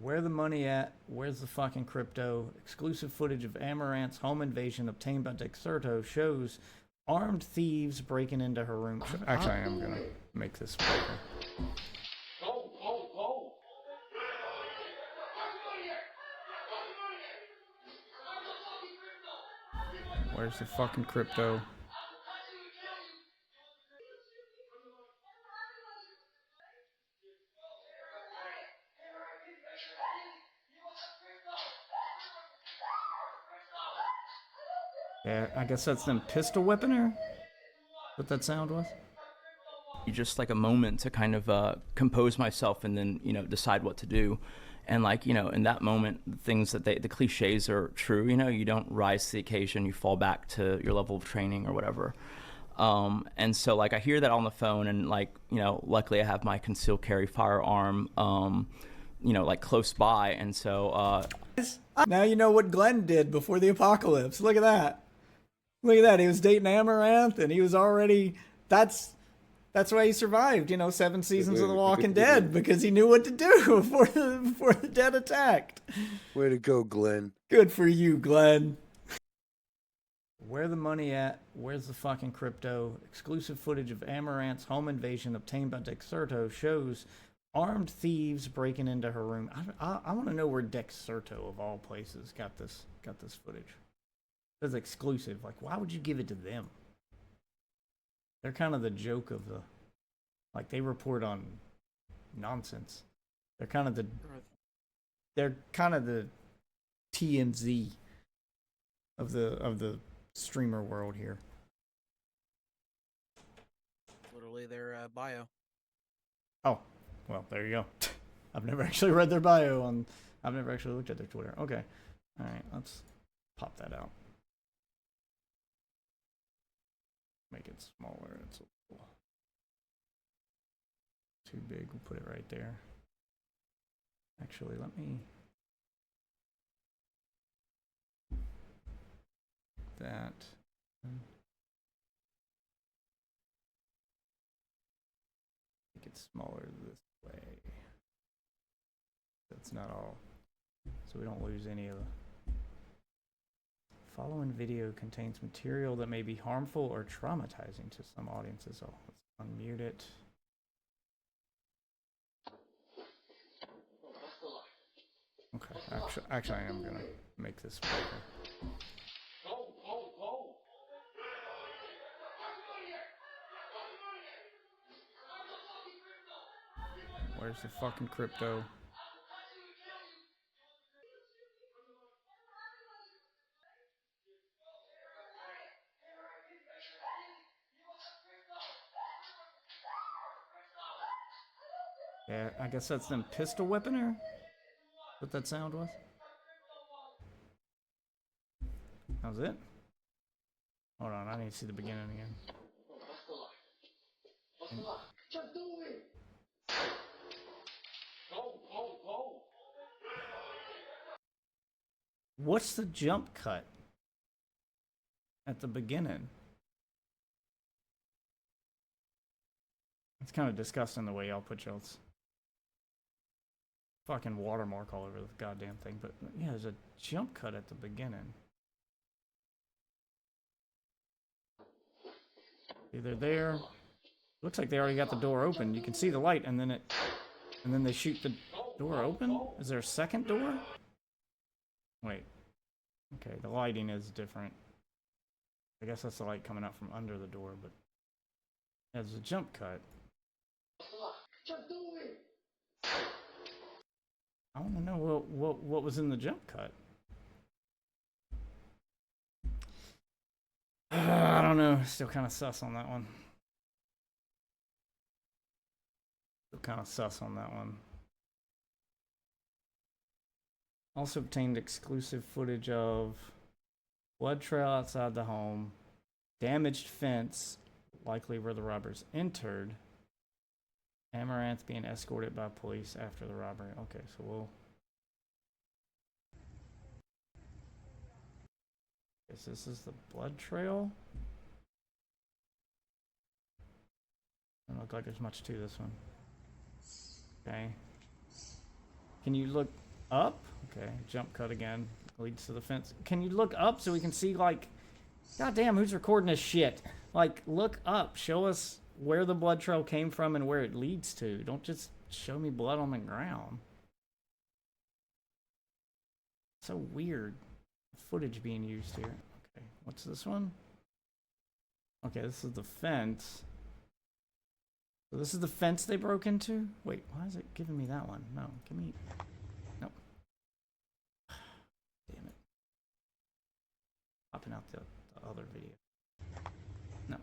Where the money at? Where's the fucking crypto? Exclusive footage of Amaranth's home invasion obtained by Dexerto shows armed thieves breaking into her room. Actually, I am gonna make this bigger. Where's the fucking crypto? Yeah, I guess that's them pistol whipping her? What that sound was? Just like a moment to kind of compose myself and then, you know, decide what to do. And like, you know, in that moment, the things that the cliches are true, you know, you don't rise to the occasion, you fall back to your level of training or whatever. And so like I hear that on the phone and like, you know, luckily I have my concealed carry firearm, you know, like close by. And so, now you know what Glenn did before the apocalypse. Look at that. Look at that. He was dating Amouranth and he was already, that's why he survived, you know, 7 seasons of The Walking Dead, because he knew what to do before the dead attacked. Way to go, Glenn. Good for you, Glenn. Where the money at? Where's the fucking crypto? Exclusive footage of Amaranth's home invasion obtained by Dexerto shows armed thieves breaking into her room. I want to know where Dexerto, of all places, got this footage. It says exclusive. Like, why would you give it to them? They're kind of the joke of the, like, they report on nonsense. They're kind of the TMZ of the streamer world here. Literally their bio. Oh, well, there you go. I've never actually read their bio on. I've never actually looked at their Twitter. Okay, all right, let's pop that out. Make it smaller. It's a little too big. We'll put it right there. Actually, let me. That. Make it smaller this way. That's not all. So we don't lose any of the. Following video contains material that may be harmful or traumatizing to some audiences. Oh, let's unmute it. Okay, actually I am gonna make this bigger. Where's the fucking crypto? Yeah, I guess that's them pistol whipping her? What that sound was? That was it? Hold on, I need to see the beginning again. What's the jump cut at the beginning? It's kind of disgusting the way y'all put y'all's fucking watermark all over the goddamn thing, but yeah, there's a jump cut at the beginning. Either there. Looks like they already got the door open. You can see the light, and then they shoot the door open. Is there a second door? Wait. Okay, the lighting is different. I guess that's the light coming out from under the door, but there's a jump cut. I want to know what was in the jump cut. I don't know. Still kind of sus on that one. Also obtained exclusive footage of blood trail outside the home, damaged fence, likely where the robbers entered, Amouranth being escorted by police after the robbery. Okay, so we'll. Guess this is the blood trail. Doesn't look like there's much to this one. Okay. Can you look Up? Okay, jump cut again. Leads to the fence. Can you look up so we can see, like, goddamn, who's recording this shit? Like, look up. Show us where the blood trail came from and where it leads to. Don't just show me blood on the ground. So weird. Footage being used here. Okay, what's this one? Okay, this is the fence. So this is the fence they broke into? Wait, why is it giving me that one? No, give me... Nope. Damn it. Popping out the other video. No.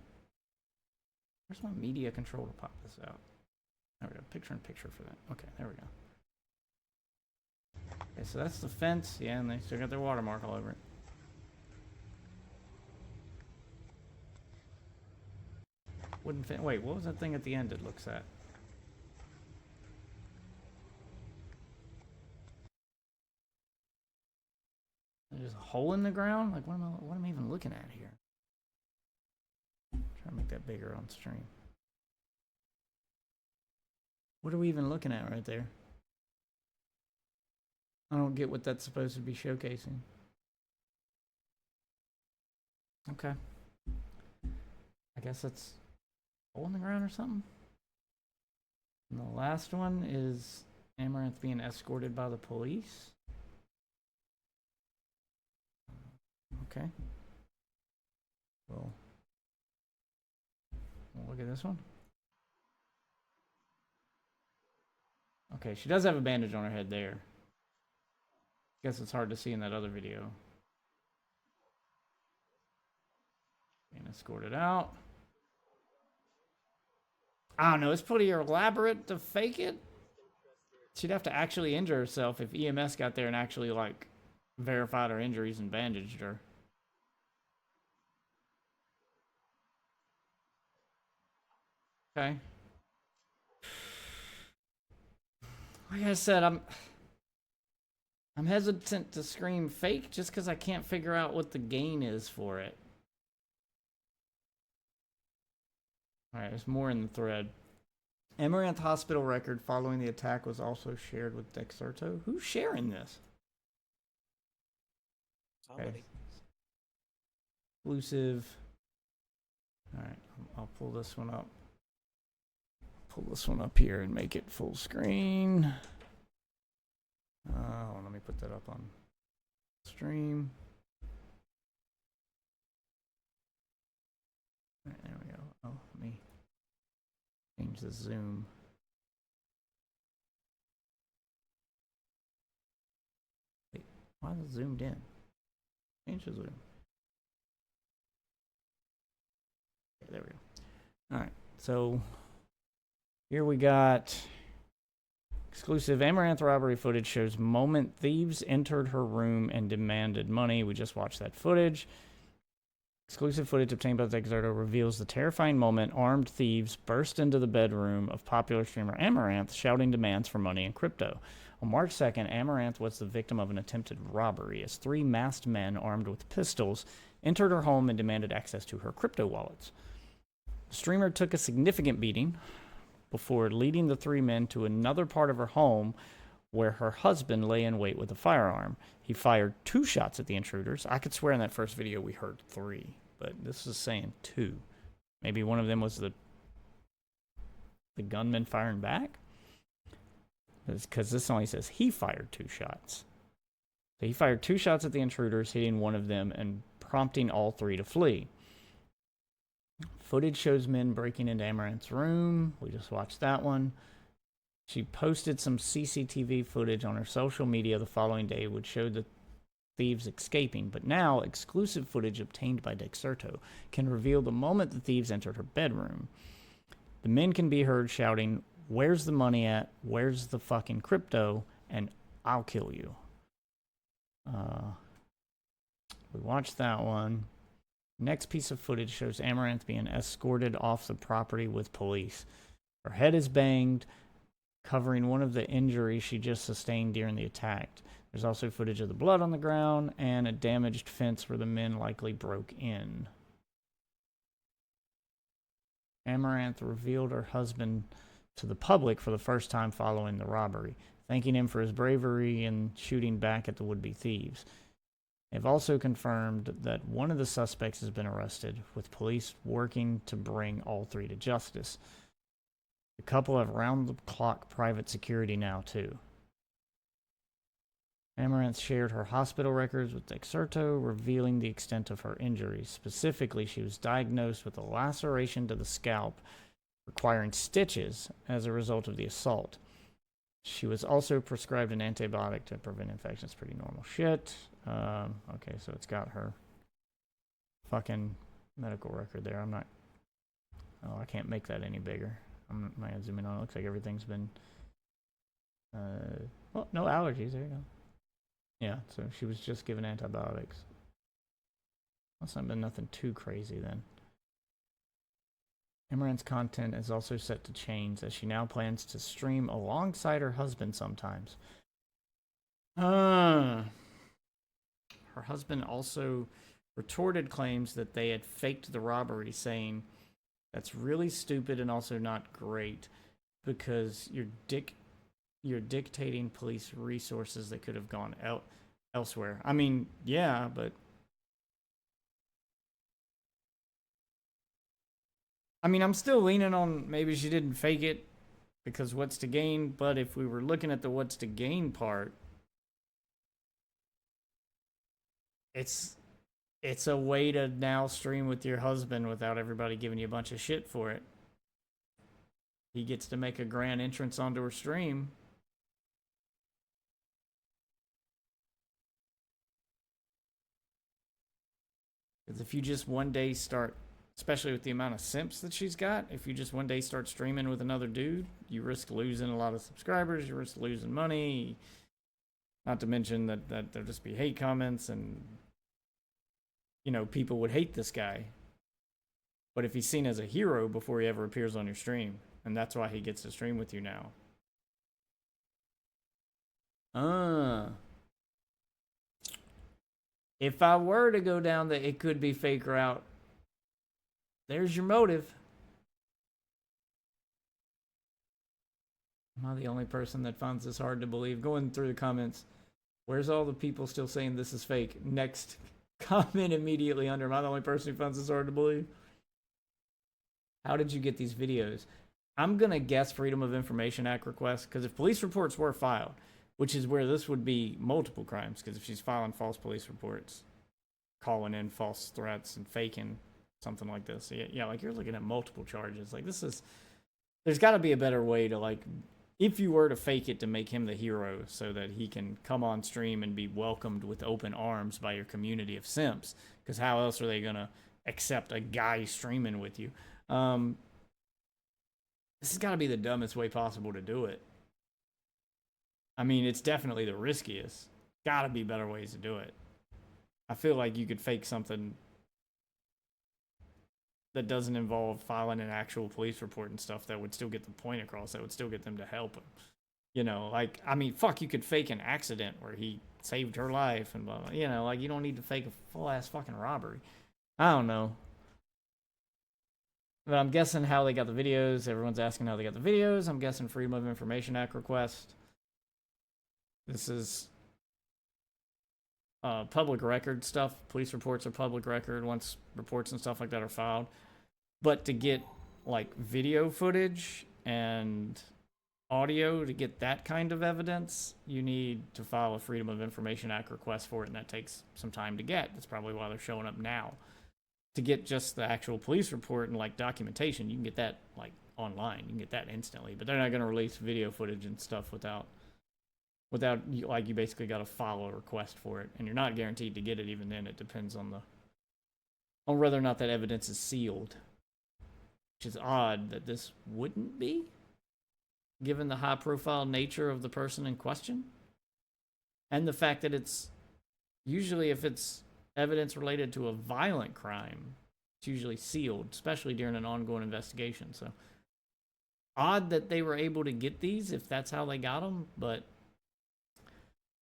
Where's my media control to pop this out? There we go. Picture in picture for that. Okay, there we go. Okay, so that's the fence. Yeah, and they still got their watermark all over it. Wooden fence. Wait, what was that thing at the end it looks at? There's a hole in the ground? Like, what am I even looking at here? Try to make that bigger on stream. What are we even looking at right there? I don't get what that's supposed to be showcasing. Okay. I guess that's a hole in the ground or something. And the last one is Amouranth being escorted by the police. Okay. Well, look at this one. Okay, she does have a bandage on her head there. Guess it's hard to see in that other video. Being escorted out. I don't know, it's pretty elaborate to fake it. She'd have to actually injure herself if EMS got there and actually, like, verified her injuries and bandaged her. Okay. Like I said, I'm hesitant to scream fake just because I can't figure out what the gain is for it. Alright, there's more in the thread. Amouranth hospital record following the attack was also shared with Dexerto. Who's sharing this? Somebody. Okay. Exclusive. Alright, I'll pull this one up. Pull this one up here and make it full screen. Let me put that up on stream. All right, there we go. Oh, let me change the zoom. Wait, why is it zoomed in? Change the zoom. Okay, there we go. All right, so here we got exclusive Amouranth robbery footage shows moment thieves entered her room and demanded money. We just watched that footage. Exclusive footage obtained by Dexerto reveals the terrifying moment armed thieves burst into the bedroom of popular streamer Amouranth, shouting demands for money and crypto. On March 2nd, Amouranth was the victim of an attempted robbery as 3 masked men armed with pistols entered her home and demanded access to her crypto wallets. The streamer took a significant beating before leading the 3 men to another part of her home where her husband lay in wait with a firearm. He fired 2 shots at the intruders. I could swear in that first video we heard 3, but this is saying 2. Maybe one of them was the gunman firing back? Because this only says he fired 2 shots. So he fired 2 shots at the intruders, hitting one of them and prompting all 3 to flee. Footage shows men breaking into Amouranth's room. We just watched that one. She posted some CCTV footage on her social media the following day, which showed the thieves escaping. But now, exclusive footage obtained by Dexerto can reveal the moment the thieves entered her bedroom. The men can be heard shouting, "Where's the money at? Where's the fucking crypto? And I'll kill you." We watched that one. Next piece of footage shows Amouranth being escorted off the property with police. Her head is banged, covering one of the injuries she just sustained during the attack. There's also footage of the blood on the ground and a damaged fence where the men likely broke in. Amouranth revealed her husband to the public for the first time following the robbery. thanking him for his bravery and shooting back at the would-be thieves. They've also confirmed that one of the suspects has been arrested, with police working to bring all three to justice. The couple have round-the-clock private security now, too. Amouranth shared her hospital records with Dexerto, revealing the extent of her injuries. Specifically, she was diagnosed with a laceration to the scalp, requiring stitches as a result of the assault. She was also prescribed an antibiotic to prevent infections. Pretty normal shit. Okay, so it's got her fucking medical record there. I'm not... Oh, I can't make that any bigger. I'm not zooming on. It looks like everything's been... well, no allergies. There you go. Yeah, so she was just given antibiotics. Must not been nothing too crazy then. Amouranth's content is also set to change, as she now plans to stream alongside her husband sometimes. Her husband also retorted claims that they had faked the robbery, saying, "That's really stupid and also not great, because you're dictating police resources that could have gone elsewhere." I mean, yeah, but... I mean, I'm still leaning on maybe she didn't fake it because what's to gain, but if we were looking at the what's to gain part, it's a way to now stream with your husband without everybody giving you a bunch of shit for it. He gets to make a grand entrance onto her stream. Because if you just one day start, especially with the amount of simps that she's got, if you just one day start streaming with another dude, you risk losing a lot of subscribers, you risk losing money. Not to mention that there'll just be hate comments and, you know, people would hate this guy. But if he's seen as a hero before he ever appears on your stream, and that's why he gets to stream with you now. If I were to go down the it could be fake route, there's your motive. Am I the only person that finds this hard to believe? Going through the comments, where's all the people still saying this is fake? Next comment immediately under, am I the only person who finds this hard to believe? How did you get these videos? I'm going to guess Freedom of Information Act requests, because if police reports were filed, which is where this would be multiple crimes, because if she's filing false police reports, calling in false threats and faking something like this, yeah, like you're looking at multiple charges. Like this is, there's got to be a better way to, like, if you were to fake it, to make him the hero so that he can come on stream and be welcomed with open arms by your community of simps, because how else are they going to accept a guy streaming with you? This has got to be the dumbest way possible to do it. I mean, it's definitely the riskiest. Got to be better ways to do it. I feel like you could fake something that doesn't involve filing an actual police report and stuff that would still get the point across, that would still get them to help him. You know, like, I mean, fuck, you could fake an accident where he saved her life and blah, blah, you know, like, you don't need to fake a full-ass fucking robbery. I don't know. But I'm guessing how they got the videos. Everyone's asking how they got the videos. I'm guessing Freedom of Information Act request. This is public record stuff. Police reports are public record once reports and stuff like that are filed. But to get, like, video footage and audio, to get that kind of evidence, you need to file a Freedom of Information Act request for it, and that takes some time to get. That's probably why they're showing up now. To get just the actual police report and, like, documentation, you can get that, like, online. You can get that instantly. But they're not going to release video footage and stuff without, like, you basically got to file a request for it. And you're not guaranteed to get it even then. It depends on whether or not that evidence is sealed. Which is odd that this wouldn't be, given the high-profile nature of the person in question. And the fact that it's, usually if it's evidence related to a violent crime, it's usually sealed, especially during an ongoing investigation. So, odd that they were able to get these, if that's how they got them, but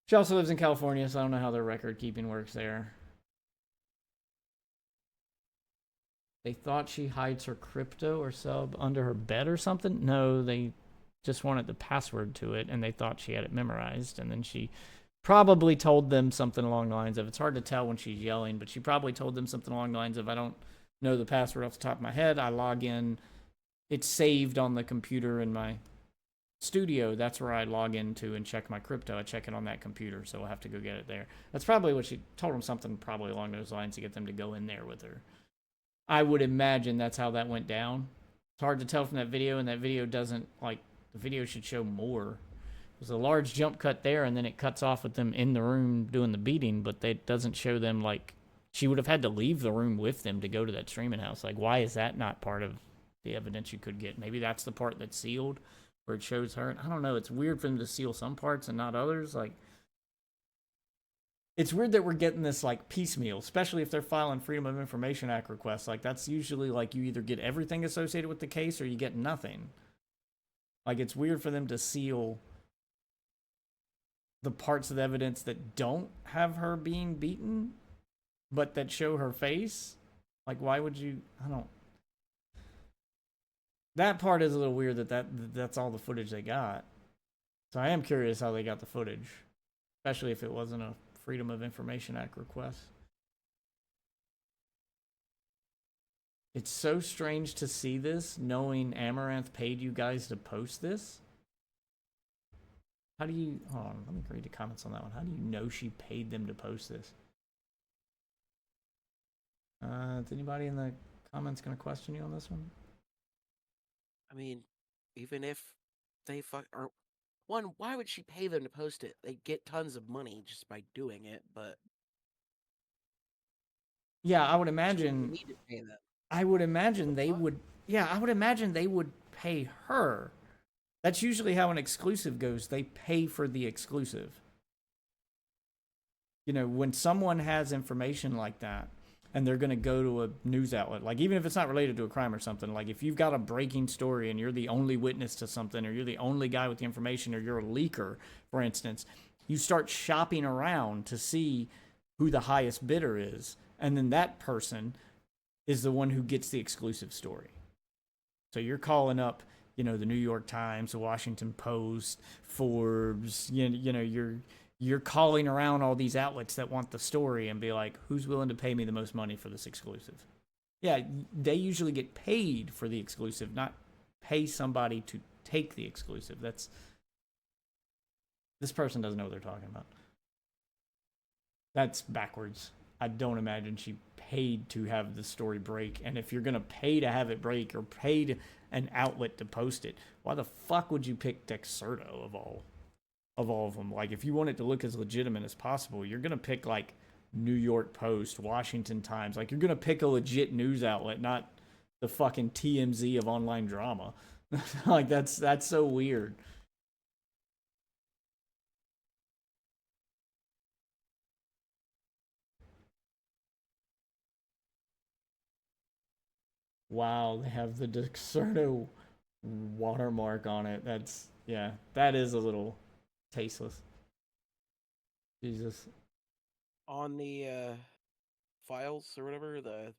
she also lives in California, so I don't know how their record keeping works there. They thought she hides her crypto or sub under her bed or something? No, they just wanted the password to it, and they thought she had it memorized. And then she probably told them something along the lines of, it's hard to tell when she's yelling, but she probably told them something along the lines of, I don't know the password off the top of my head. I log in. It's saved on the computer in my studio. That's where I log into and check my crypto. I check it on that computer, so I'll have to go get it there. That's probably what she told them, something probably along those lines to get them to go in there with her. I would imagine that's how that went down. It's hard to tell from that video, and that video doesn't, like, the video should show more. There's a large jump cut there, and then it cuts off with them in the room doing the beating, but it doesn't show them, like, she would have had to leave the room with them to go to that streaming house. Like, why is that not part of the evidence you could get? Maybe that's the part that's sealed, where it shows her. I don't know. It's weird for them to seal some parts and not others. Like, it's weird that we're getting this, like, piecemeal, especially if they're filing Freedom of Information Act requests. Like, that's usually, like, you either get everything associated with the case or you get nothing. Like, it's weird for them to seal the parts of the evidence that don't have her being beaten, but that show her face. Like, why would you? I don't. That part is a little weird that's all the footage they got. So I am curious how they got the footage, especially if it wasn't a Freedom of Information Act request. It's so strange to see this, knowing Amouranth paid you guys to post this. How do you... Hold on, let me read the comments on that one. How do you know she paid them to post this? Is anybody in the comments going to question you on this one? I mean, even if they or one, why would she pay them to post it? They get tons of money just by doing it, but yeah, I would she imagine. wouldn't need to pay them. I would imagine they would. Yeah, I would imagine they would pay her. That's usually how an exclusive goes. They pay for the exclusive. You know, when someone has information like that, and they're going to go to a news outlet, like, even if it's not related to a crime or something, like, if you've got a breaking story and you're the only witness to something, or you're the only guy with the information, or you're a leaker, for instance, you start shopping around to see who the highest bidder is, and then that person is the one who gets the exclusive story. So you're calling up, you know, the New York Times, the Washington Post, Forbes, you know, you're calling around all these outlets that want the story and be like, who's willing to pay me the most money for this exclusive? Yeah, they usually get paid for the exclusive, not pay somebody to take the exclusive. This person doesn't know what they're talking about. That's backwards. I don't imagine she paid to have the story break. And if you're going to pay to have it break, or paid an outlet to post it, why the fuck would you pick Dexerto of all of them? Like, if you want it to look as legitimate as possible, you're going to pick, like, New York Post, Washington Times. Like, you're going to pick a legit news outlet, not the fucking TMZ of online drama. Like, that's so weird. Wow, they have the Dexerto watermark on it. That's, yeah, that is a little tasteless. Jesus. On the files or whatever, the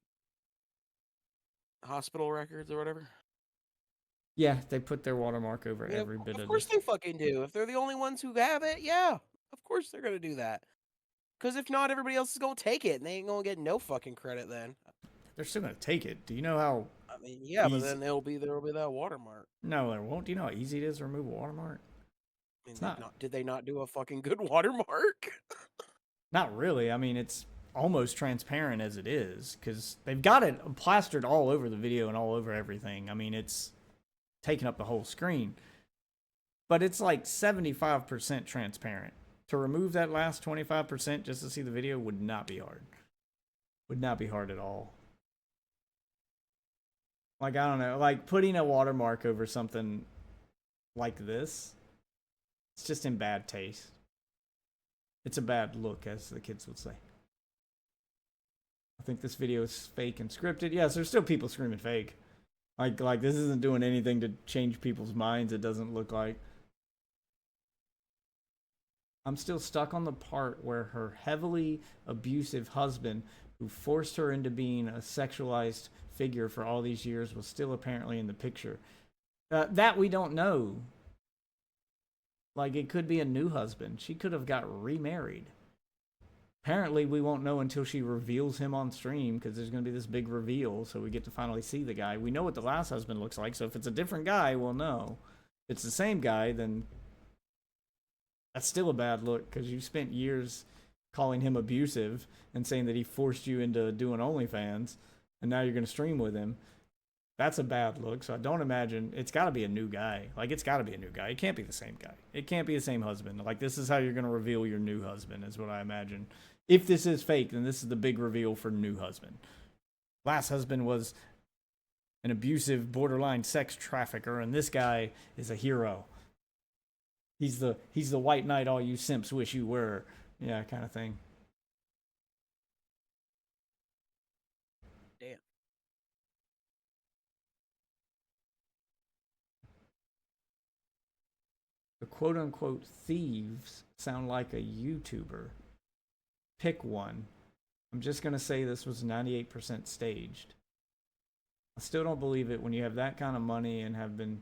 hospital records or whatever. Yeah, they put their watermark over I mean, every bit of of course it. they fucking do. If they're the only ones who have it, yeah, of course they're gonna do that. Because if not, everybody else is gonna take it, and they ain't gonna get no fucking credit then. They're still gonna take it. Do you know how? I mean, yeah, but easy... then there will be that watermark. No, there won't. Do you know how easy it is to remove a watermark? I mean, It's not. Did they not do a fucking good watermark? Not really. I mean, it's almost transparent as it is, because they've got it plastered all over the video and all over everything. I mean, it's taking up the whole screen. But it's like 75% transparent. To remove that last 25% just to see the video would not be hard. Would not be hard at all. Like, I don't know. Like, putting a watermark over something like this, it's just in bad taste. It's a bad look, as the kids would say. I think this video is fake and scripted. Yes, there's still people screaming fake. Like this isn't doing anything to change people's minds, it doesn't look like. I'm still stuck on the part where her heavily abusive husband, who forced her into being a sexualized figure for all these years, was still apparently in the picture. That we don't know. Like, it could be a new husband. She could have got remarried. Apparently, we won't know until she reveals him on stream, because there's going to be this big reveal, so we get to finally see the guy. We know what the last husband looks like, so if it's a different guy, we'll know. If it's the same guy, then that's still a bad look, because you spent years calling him abusive and saying that he forced you into doing OnlyFans, and now you're going to stream with him. That's a bad look, so I don't imagine. It's got to be a new guy. Like, it's got to be a new guy. It can't be the same guy. It can't be the same husband. Like, this is how you're going to reveal your new husband, is what I imagine. If this is fake, then this is the big reveal for new husband. Last husband was an abusive, borderline sex trafficker, and this guy is a hero. He's the white knight all you simps wish you were. Yeah, kind of thing. Damn. The quote-unquote thieves sound like a YouTuber. Pick one. I'm just going to say this was 98% staged. I still don't believe it when you have that kind of money and have been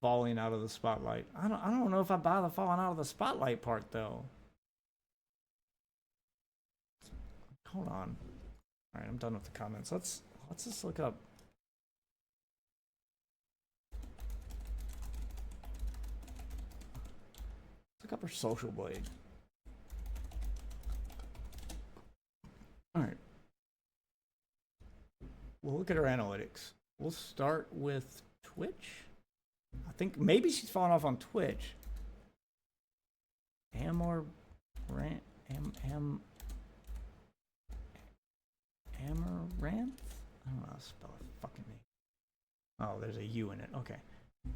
falling out of the spotlight. I don't know if I buy the falling out of the spotlight part, though. Hold on. All right, I'm done with the comments. Let's just look up. Look up her social blade. All right. We'll look at her analytics. We'll start with Twitch. I think maybe she's fallen off on Twitch. Amaranth? I don't know how to spell her fucking name. Oh, there's a U in it. Okay.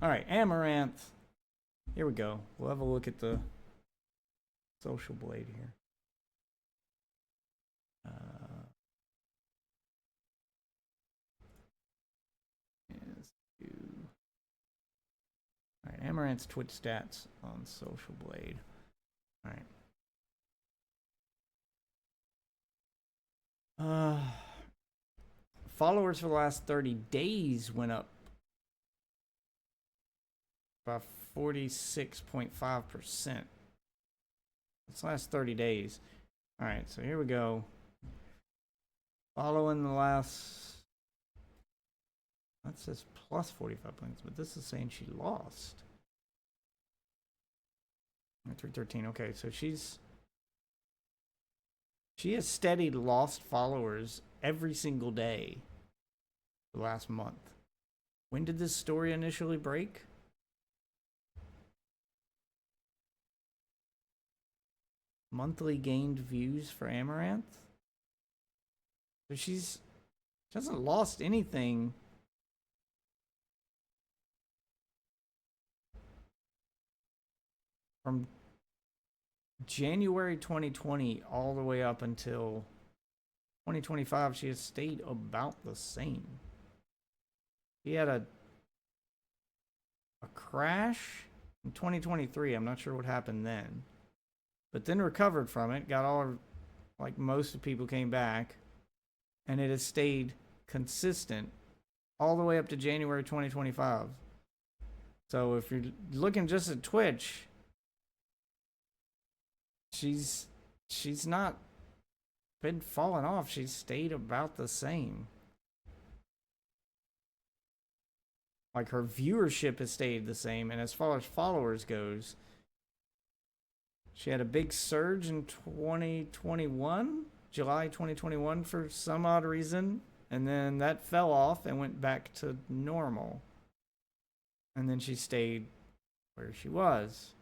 All right, Amouranth. Here we go. We'll have a look at the social blade here. All right, Amaranth's Twitch stats on Social Blade. All right. Followers for the last 30 days went up by 46.5%. This last 30 days. All right, so here we go. Following the last... That says plus 45 points, but this is saying she lost. 313. Okay, so she has steady lost followers every single day the last month. When did this story initially break? Monthly gained views for Amouranth. So she hasn't lost anything. From January 2020 all the way up until 2025, she has stayed about the same. She had a crash in 2023. I'm not sure what happened then. But then recovered from it, got all her, like most of people came back, and it has stayed consistent all the way up to January 2025. So if you're looking just at Twitch, she's not been falling off. She's stayed about the same. Like, her viewership has stayed the same, and as far as followers goes, she had a big surge in 2021, July 2021, for some odd reason, and then that fell off and went back to normal. And then she stayed where she was.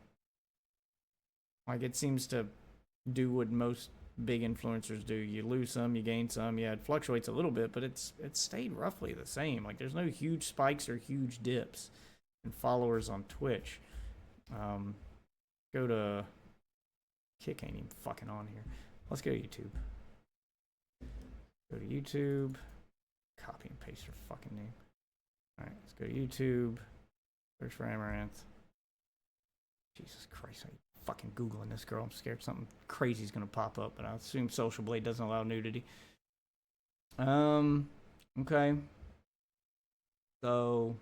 Like, it seems to do what most big influencers do. You lose some, you gain some. Yeah, it fluctuates a little bit, but it's stayed roughly the same. Like, there's no huge spikes or huge dips in followers on Twitch. Go to... Kick ain't even fucking on here. Let's go to YouTube. Go to YouTube. Copy and paste her fucking name. Alright, let's go to YouTube. Search for Amouranth. Jesus Christ, I'm fucking Googling this girl. I'm scared something crazy is gonna pop up, but I assume Social Blade doesn't allow nudity. Okay. So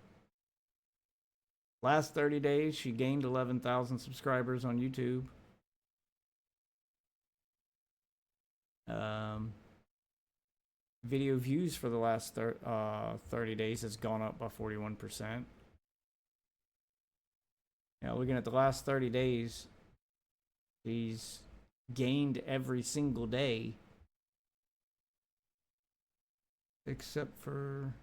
Last 30 days, she gained 11,000 subscribers on YouTube. Video views for the last 30 days has gone up by 41%. Now, looking at the last 30 days, she's gained every single day. Except for...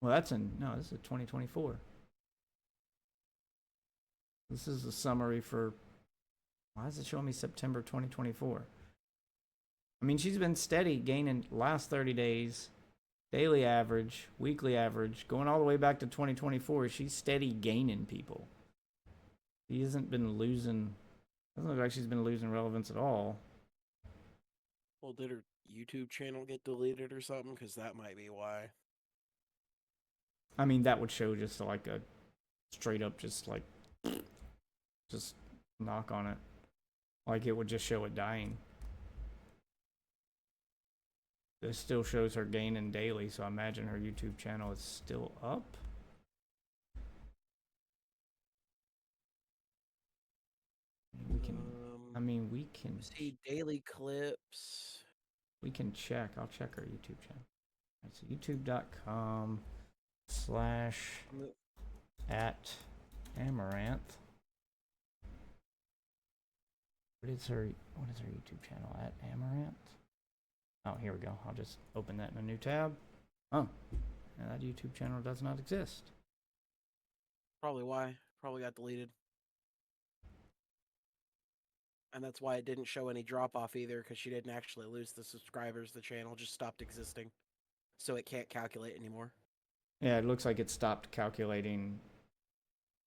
Well, this is 2024. This is a summary for... Why is it showing me September 2024? I mean, she's been steady gaining last 30 days, daily average, weekly average, going all the way back to 2024. She's steady gaining people. She hasn't been losing... Doesn't look like she's been losing relevance at all. Well, did her YouTube channel get deleted or something? Because that might be why. I mean, that would show just like a straight up just knock on it. Like it would just show it dying. This still shows her gaining daily, so I imagine her YouTube channel is still up. We can, we can see daily clips. We can check. I'll check her YouTube channel. It's youtube.com/@Amouranth. What is her YouTube channel? @Amouranth? Oh, here we go. I'll just open that in a new tab. Oh, and that YouTube channel does not exist. Probably why. Probably got deleted. And that's why it didn't show any drop-off either, because she didn't actually lose the subscribers. The channel just stopped existing. So it can't calculate anymore. Yeah, it looks like it stopped calculating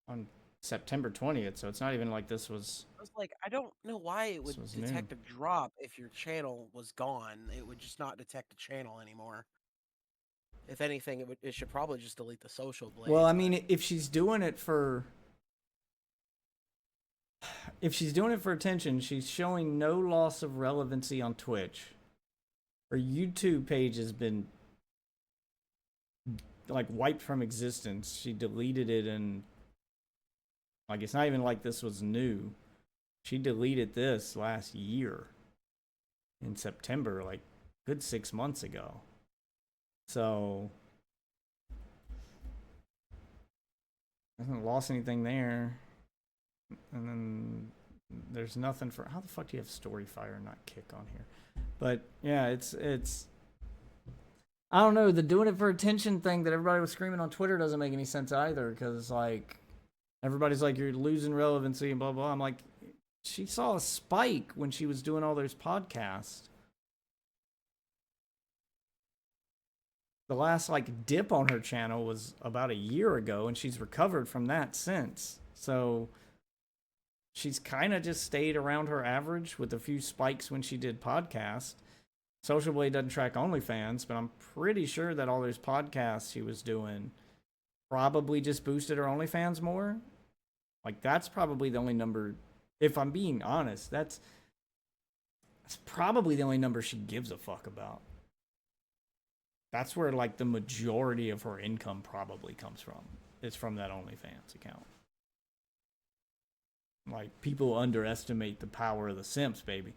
on September 20th, so it's not even like this was... I was like, I don't know why it would detect a drop if your channel was gone. It would just not detect a channel anymore. If anything, it should probably just delete the social blade. Well, I mean, if she's doing it for... If she's doing it for attention, she's showing no loss of relevancy on Twitch. Her YouTube page has been like wiped from existence. She deleted it, and like it's not even like this was new. She deleted this last year in September, like good 6 months ago. So hasn't lost anything there. And then there's nothing for... How the fuck do you have Storyfire and not Kick on here? But yeah, it's I don't know, the doing it for attention thing that everybody was screaming on Twitter doesn't make any sense either, because like everybody's like, you're losing relevancy and blah blah. I'm like, she saw a spike when she was doing all those podcasts. The last like dip on her channel was about a year ago, and she's recovered from that since. So she's kind of just stayed around her average with a few spikes when she did podcasts. Social Blade doesn't track OnlyFans, but I'm pretty sure that all those podcasts she was doing probably just boosted her OnlyFans more. Like, that's probably the only number, if I'm being honest, that's probably the only number she gives a fuck about. That's where, like, the majority of her income probably comes from. It's from that OnlyFans account. Like, people underestimate the power of the simps, baby.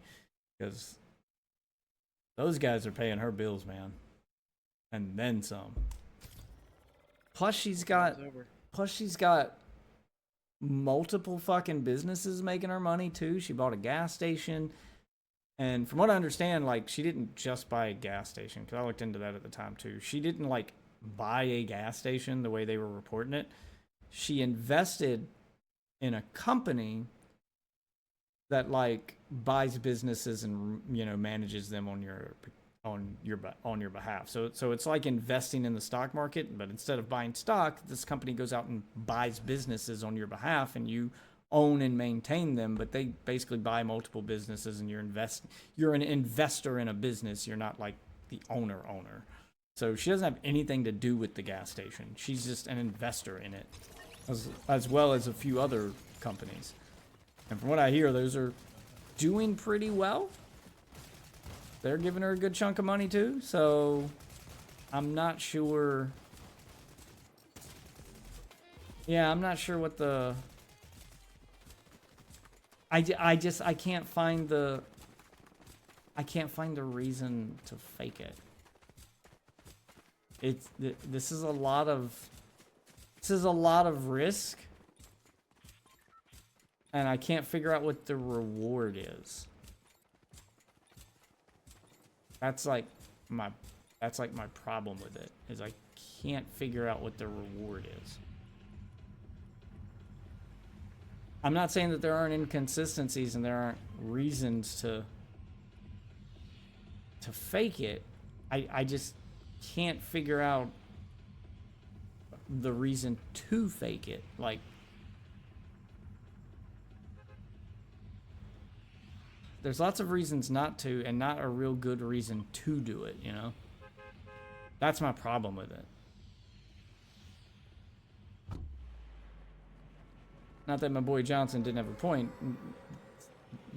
Because those guys are paying her bills, man. And then some. Plus she's got multiple fucking businesses making her money too. She bought a gas station. And from what I understand, like, she didn't just buy a gas station, because I looked into that at the time too. She didn't like buy a gas station the way they were reporting it. She invested in a company that like buys businesses and, you know, manages them on your behalf. So it's like investing in the stock market, but instead of buying stock, this company goes out and buys businesses on your behalf, and you own and maintain them. But they basically buy multiple businesses, and you're an investor in a business. You're not like the owner. So she doesn't have anything to do with the gas station. She's just an investor in it, as well as a few other companies. And from what I hear, those are doing pretty well. They're giving her a good chunk of money too. So I'm not sure. Yeah, I'm not sure what the... I can't find the... I can't find the reason to fake it. This is a lot of... This is a lot of risk. And I can't figure out what the reward is. That's like my problem with it, is I can't figure out what the reward is. I'm not saying that there aren't inconsistencies and there aren't reasons to fake it. I just can't figure out the reason to fake it. Like, there's lots of reasons not to, and not a real good reason to do it, you know? That's my problem with it. Not that my boy Johnson didn't have a point.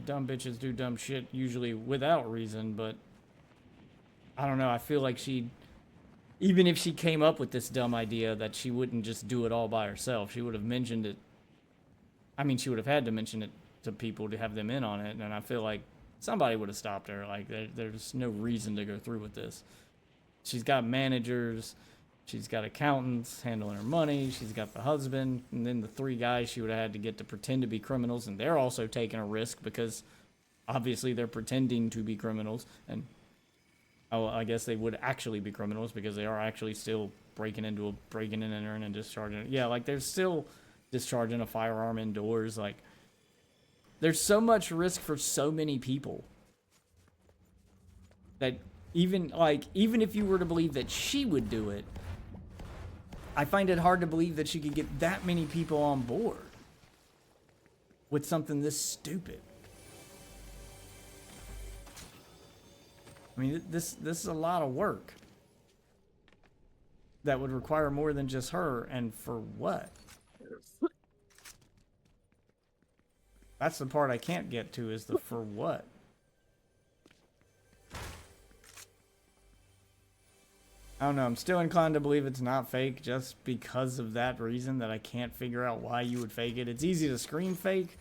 Dumb bitches do dumb shit, usually without reason, but... I don't know, I feel like she'd... Even if she came up with this dumb idea, that she wouldn't just do it all by herself. She would have mentioned it... I mean, she would have had to mention it to people to have them in on it, and I feel like somebody would have stopped her. Like, there's no reason to go through with this. She's got managers, she's got accountants handling her money, she's got the husband, and then the 3 guys she would have had to get to pretend to be criminals, and they're also taking a risk because obviously they're pretending to be criminals, and I guess they would actually be criminals because they are actually still breaking and entering and discharging. Yeah, like, they're still discharging a firearm indoors. Like, there's so much risk for so many people that even if you were to believe that she would do it, I find it hard to believe that she could get that many people on board with something this stupid. I mean, this is a lot of work that would require more than just her, and for what? That's the part I can't get to, is the for what. I don't know, I'm still inclined to believe it's not fake just because of that reason, that I can't figure out why you would fake it. It's easy to scream fake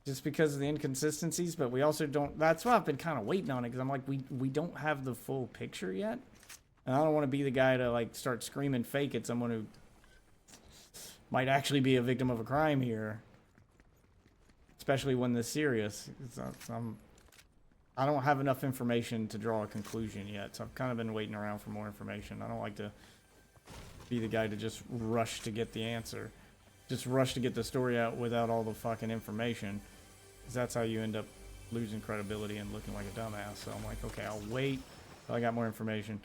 just because of the inconsistencies, but we also don't... That's why I've been kind of waiting on it, because I'm like, we don't have the full picture yet. And I don't want to be the guy to, like, start screaming fake at someone who might actually be a victim of a crime here. Especially when this serious. I don't have enough information to draw a conclusion yet, so I've kind of been waiting around for more information. I don't like to be the guy to just rush to get the answer. Just rush to get the story out without all the fucking information. Because that's how you end up losing credibility and looking like a dumbass. So I'm like, okay, I'll wait till I got more information.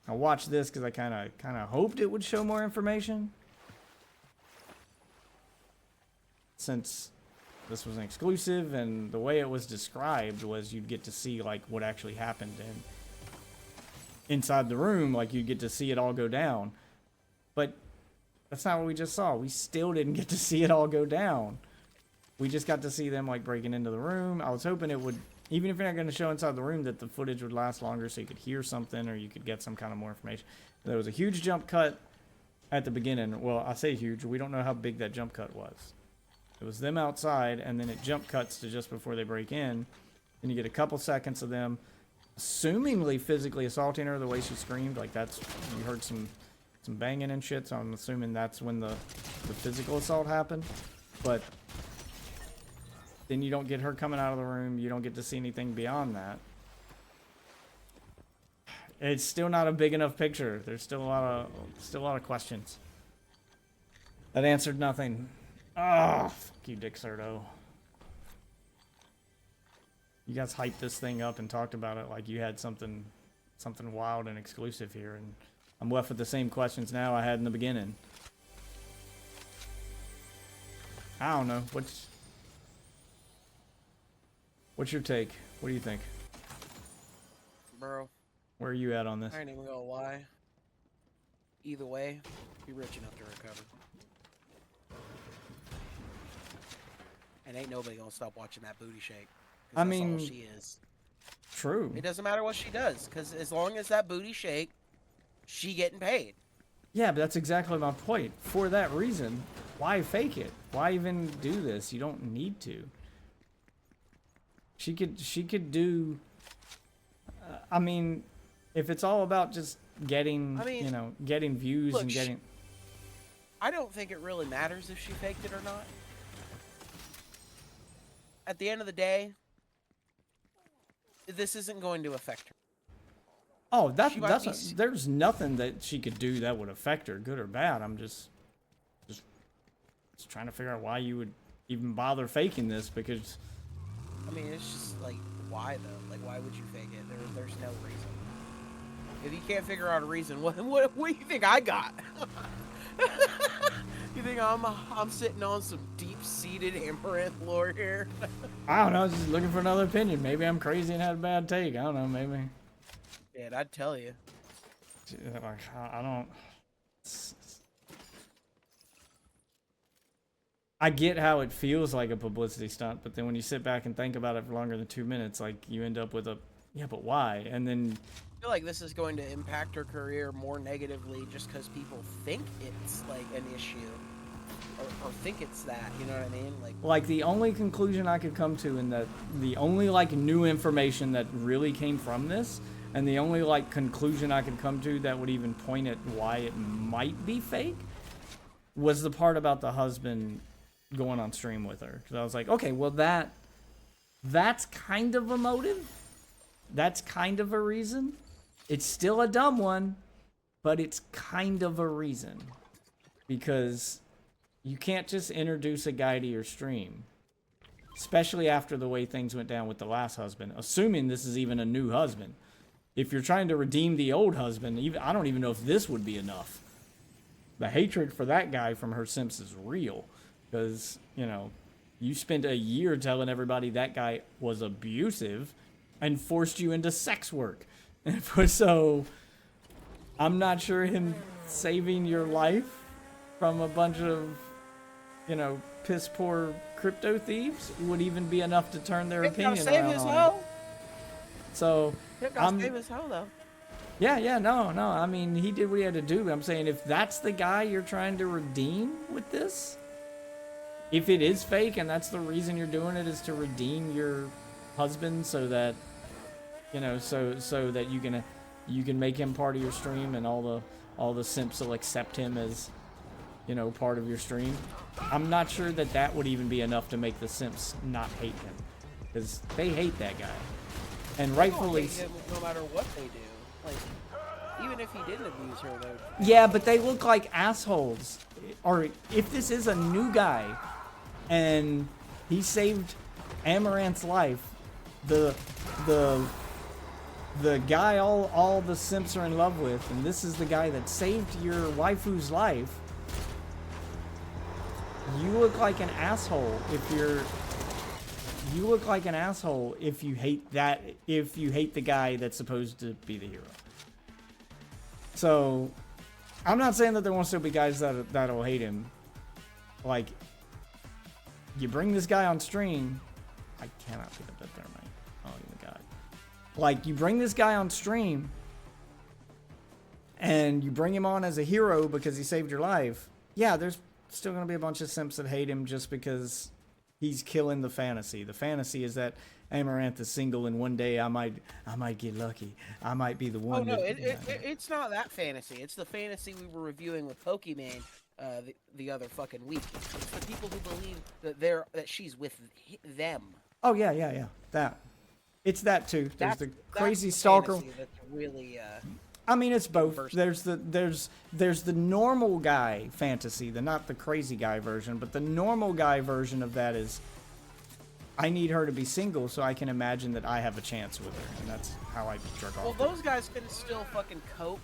I'll watch this because I kind of hoped it would show more information. Since this was an exclusive, and the way it was described was you'd get to see like what actually happened inside the room, like you'd get to see it all go down. But that's not what we just saw. We still didn't get to see it all go down. We just got to see them like breaking into the room. I was hoping it would, even if you're not going to show inside the room, that the footage would last longer so you could hear something or you could get some kind of more information. There was a huge jump cut at the beginning. Well, I say huge. We don't know how big that jump cut was. It was them outside, and then it jump cuts to just before they break in. And you get a couple seconds of them assumingly physically assaulting her the way she screamed. Like, that's, you heard some banging and shit, so I'm assuming that's when the physical assault happened. But then you don't get her coming out of the room. You don't get to see anything beyond that. It's still not a big enough picture. There's still a lot of questions that answered nothing. Oh, fuck you, Dick Serto. You guys hyped this thing up and talked about it like you had something wild and exclusive here, and I'm left with the same questions now I had in the beginning. I don't know. What's your take? What do you think? Bro, Where are you at on this? I ain't even gonna lie. Either way, be rich enough to recover. And ain't nobody gonna stop watching that booty shake. I That's mean, all she is. True. It doesn't matter what she does, because as long as that booty shake, she getting paid. Yeah, but that's exactly my point. For that reason, why fake it? Why even do this? You don't need to. She could do. I mean, if it's all about just getting, you know, getting views and getting. I don't think it really matters if she faked it or not. At the end of the day, this isn't going to affect her. Oh, there's nothing that she could do that would affect her, good or bad. I'm just trying to figure out why you would even bother faking this, because. I mean, it's just like, why though? Like, why would you fake it? There's no reason. If you can't figure out a reason, what do you think I got? You think I'm sitting on some deep-seated Amouranth lore here? I don't know, just looking for another opinion. Maybe I'm crazy and had a bad take. I don't know, maybe. Yeah, I'd tell you. Like, I don't. I get how it feels like a publicity stunt, but then when you sit back and think about it for longer than 2 minutes, like, you end up with a, yeah, but why? And then. I feel like this is going to impact her career more negatively just because people think it's like an issue, or think it's that. You know what I mean? Like the only conclusion I could come to, in that the only like new information that really came from this, and the only like conclusion I could come to that would even point at why it might be fake, was the part about the husband going on stream with her. Because I was like, okay, well that's kind of a motive. That's kind of a reason. It's still a dumb one, but it's kind of a reason. Because you can't just introduce a guy to your stream, especially after the way things went down with the last husband, assuming this is even a new husband. If you're trying to redeem the old husband, I don't even know if this would be enough. The hatred for that guy from her simps is real. Because, you know, you spent a year telling everybody that guy was abusive and forced you into sex work. So, I'm not sure him saving your life from a bunch of, you know, piss poor crypto thieves would even be enough to turn their opinion around on it. So, I'm save his hoe though. Yeah, no. I mean, he did what he had to do. I'm saying, if that's the guy you're trying to redeem with this, if it is fake and that's the reason you're doing it, is to redeem your husband, so that, you know, so that you can make him part of your stream, and all the simps will accept him as, you know, part of your stream. I'm not sure that would even be enough to make the simps not hate him, because they hate that guy, and rightfully. Hate him no matter what they do, like, even if he didn't abuse her, though. Yeah, but they look like assholes. Or if this is a new guy, and he saved Amouranth's life, the guy all the simps are in love with, and this is the guy that saved your waifu's life, you look like an asshole if you hate the guy that's supposed to be the hero. So, I'm not saying that there won't still be guys that'll hate him. Like, you bring this guy on stream. I cannot pick up that thermite. Oh my god. Like, you bring this guy on stream, and you bring him on as a hero because he saved your life. Yeah, there's still going to be a bunch of simps that hate him just because he's killing the fantasy. The fantasy is that Amouranth is single, and one day I might get lucky. I might be the one. Oh no, it's not that fantasy. It's the fantasy we were reviewing with Pokemon the other fucking week. It's the people who believe that she's with them. Oh yeah. That. It's that too. There's the crazy that's the stalker. That's really. I mean, it's both. There's the normal guy fantasy, not the crazy guy version, but the normal guy version of that is, I need her to be single so I can imagine that I have a chance with her, and that's how I jerk off. Well, those guys can still fucking cope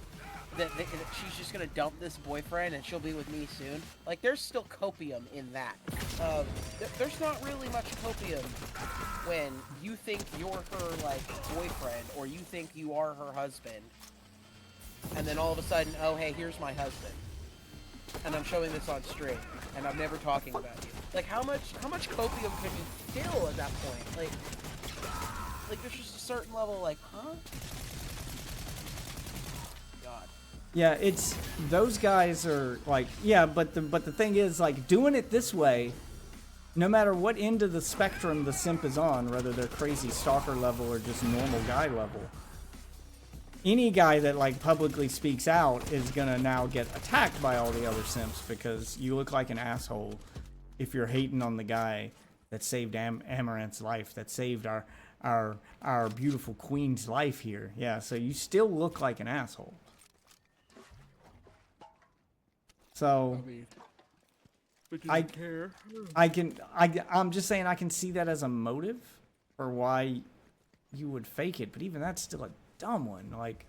that she's just gonna dump this boyfriend and she'll be with me soon. Like, there's still copium in that. There's not really much copium when you think you're her, like, boyfriend, or you think you are her husband, and then all of a sudden, oh hey, here's my husband, and I'm showing this on stream, and I'm never talking about you. Like, how much copium can you feel at that point? Like there's just a certain level, like, huh? God. Yeah, it's those guys are like, yeah, but the thing is, like, doing it this way, no matter what end of the spectrum the simp is on, whether they're crazy stalker level or just normal guy level, any guy that like publicly speaks out is gonna now get attacked by all the other simps because you look like an asshole if you're hating on the guy that saved Amaranth's life, that saved our beautiful queen's life here. Yeah, so you still look like an asshole. So I'm just saying I can see that as a motive for why you would fake it, but even that's still a dumb one. Like,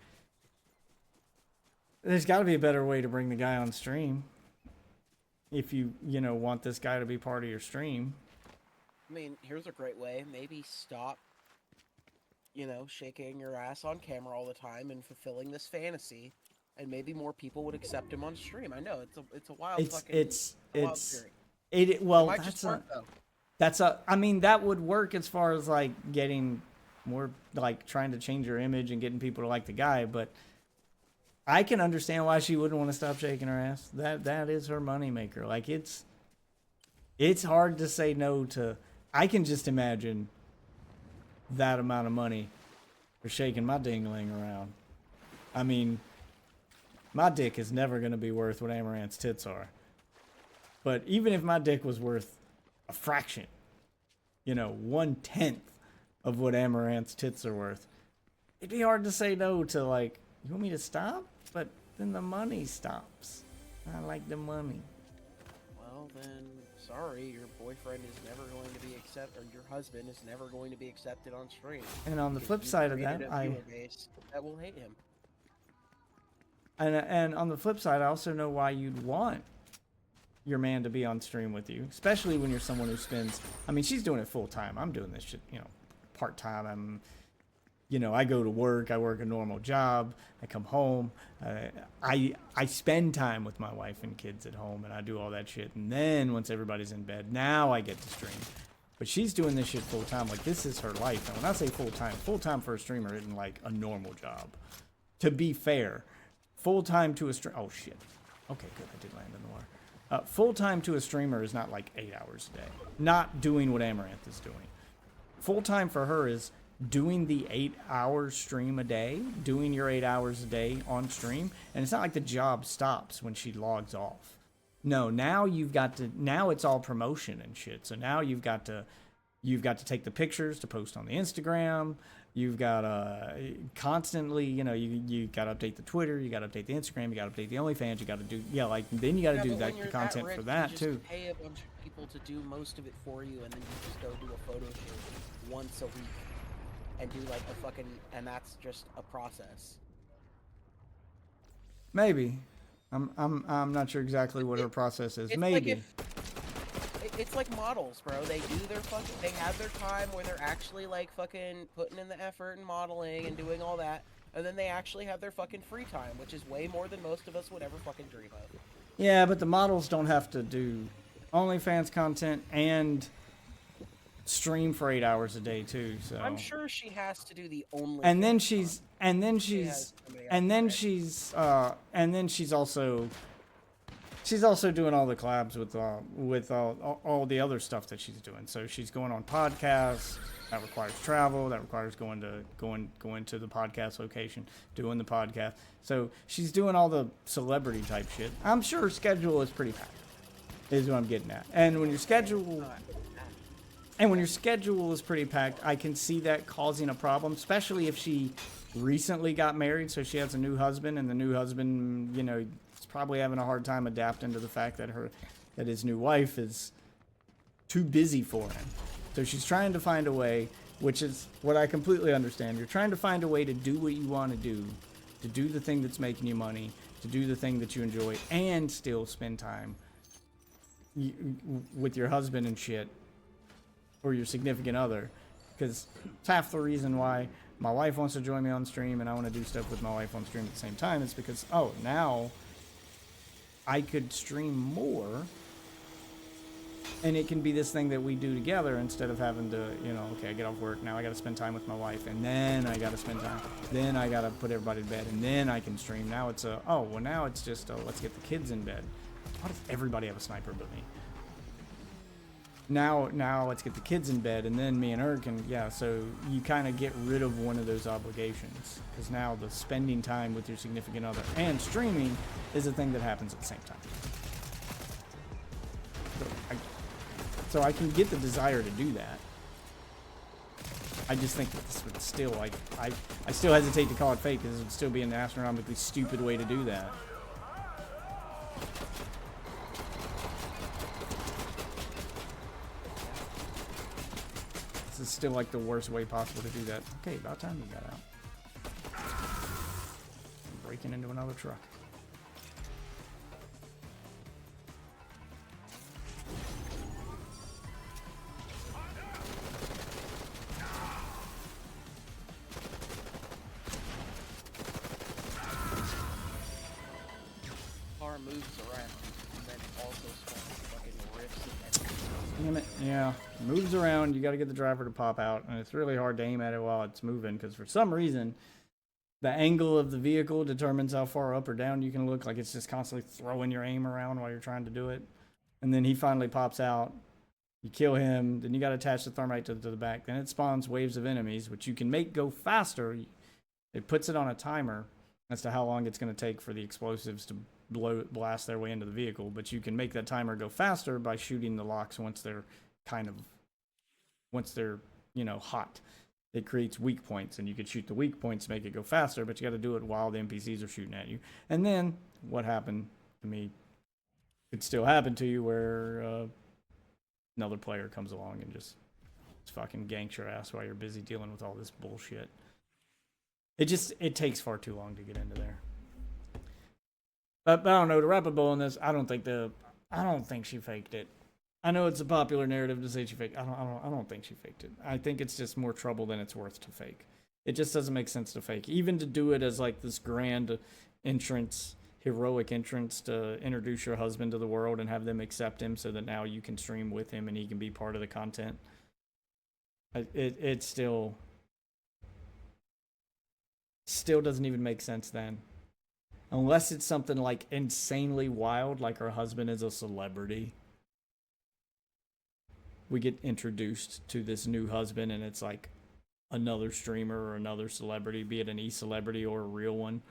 there's got to be a better way to bring the guy on stream if you want this guy to be part of your stream. I mean, here's a great way. Maybe stop, shaking your ass on camera all the time and fulfilling this fantasy, and maybe more people would accept him on stream. I know it's a wild I mean, that would work as far as like getting more, like trying to change your image and getting people to like the guy, but I can understand why she wouldn't want to stop shaking her ass. That is her moneymaker. Like, it's hard to say no to. I can just imagine that amount of money for shaking my dingling around. I mean, my dick is never going to be worth what Amaranth's tits are. But even if my dick was worth a fraction, 1/10 of what Amaranth's tits are worth, it'd be hard to say no to, like, you want me to stop? But then the money stops. I like the money. Well, then, sorry, your boyfriend is never going to be accepted, or your husband is never going to be accepted on stream. And on the flip side of that, that will hate him. And on the flip side, I also know why you'd want your man to be on stream with you, especially when you're someone who spends. I mean, she's doing it full time. I'm doing this shit, part time. I go to work. I work a normal job. I come home. I spend time with my wife and kids at home, and I do all that shit. And then once everybody's in bed, now I get to stream. But she's doing this shit full time. Like, this is her life. And when I say full time for a streamer isn't like a normal job. To be fair, full time to a streamer. Oh shit. Okay, good. I did land in the water. Full time to a streamer is not like 8 hours a day. Not doing what Amouranth is doing. Full time for her is doing the 8 hours stream a day, doing your 8 hours a day on stream, and it's not like the job stops when she logs off. No, now it's all promotion and shit. So now you've got to take the pictures to post on the Instagram. You've got to constantly, you got to update the Twitter, you got to update the Instagram, you got to update the OnlyFans, you got to do, then you got to do the content rich, for that you too. Just pay a bunch of people to do most of it for you, and then you just go do a photo shoot once a week. And do like a fucking, and that's just a process. Maybe, I'm not sure exactly what her process is. Maybe. It's like models, bro. They have their time where they're actually like fucking putting in the effort and modeling and doing all that, and then they actually have their fucking free time, which is way more than most of us would ever fucking dream of. Yeah, but the models don't have to do OnlyFans content and stream for 8 hours a day too, so I'm sure she has to do the only. And then she's also doing all the collabs with all the other stuff that she's doing. So she's going on podcasts. That requires travel. That requires going to the podcast location, doing the podcast. So she's doing all the celebrity type shit. I'm sure her schedule is pretty packed. Is what I'm getting at. And when your schedule is pretty packed, I can see that causing a problem, especially if she recently got married, so she has a new husband, and the new husband, is probably having a hard time adapting to the fact that his new wife is too busy for him. So she's trying to find a way, which is what I completely understand. You're trying to find a way to do what you want to do the thing that's making you money, to do the thing that you enjoy, and still spend time with your husband and shit, or your significant other, because it's half the reason why my wife wants to join me on stream and I want to do stuff with my wife on stream at the same time. It's because, now I could stream more And it can be this thing that we do together instead of having to, you know, okay, I get off work, now I gotta spend time with my wife, and then I gotta spend time, then I gotta put everybody to bed, and then I can stream. Now it's oh, well now it's just, let's get the kids in bed. Why does everybody have a sniper but me? Now let's get the kids in bed, and then me and her can, yeah, so you kind of get rid of one of those obligations, because now the spending time with your significant other and streaming is a thing that happens at the same time. So I can get the desire to do that. I just think that this would still, like, I still hesitate to call it fake, because it would still be an astronomically stupid way to do that. This is still like the worst way possible to do that. Okay, about time you got out. I'm breaking into another truck. Moves around and then also spawns fucking rifts and Damn it. Yeah. Moves around. You got to get the driver to pop out. And it's really hard to aim at it while it's moving, because for some reason, the angle of the vehicle determines how far up or down you can look. Like it's just constantly throwing your aim around while you're trying to do it. And then he finally pops out. You kill him. Then you got to attach the thermite to the back. Then it spawns waves of enemies, which you can make go faster. It puts it on a timer as to how long it's going to take for the explosives to blast their way into the vehicle, but you can make that timer go faster by shooting the locks once they're you know, hot. It creates weak points, and you could shoot the weak points to make it go faster, but you got to do it while the NPCs are shooting at you. And then what happened to me could still happen to you, where another player comes along and just fucking ganks your ass while you're busy dealing with all this bullshit. It takes far too long to get into there. But I don't know, to wrap a bow on this, I don't think she faked it. I know it's a popular narrative to say she faked. I don't think she faked it. I think it's just more trouble than it's worth to fake. It just doesn't make sense to fake. Even to do it as like this grand entrance, heroic entrance to introduce your husband to the world and have them accept him so that now you can stream with him and he can be part of the content. It still doesn't even make sense then. Unless it's something like insanely wild, like her husband is a celebrity. We get introduced to this new husband and it's like another streamer or another celebrity, be it an e-celebrity or a real one.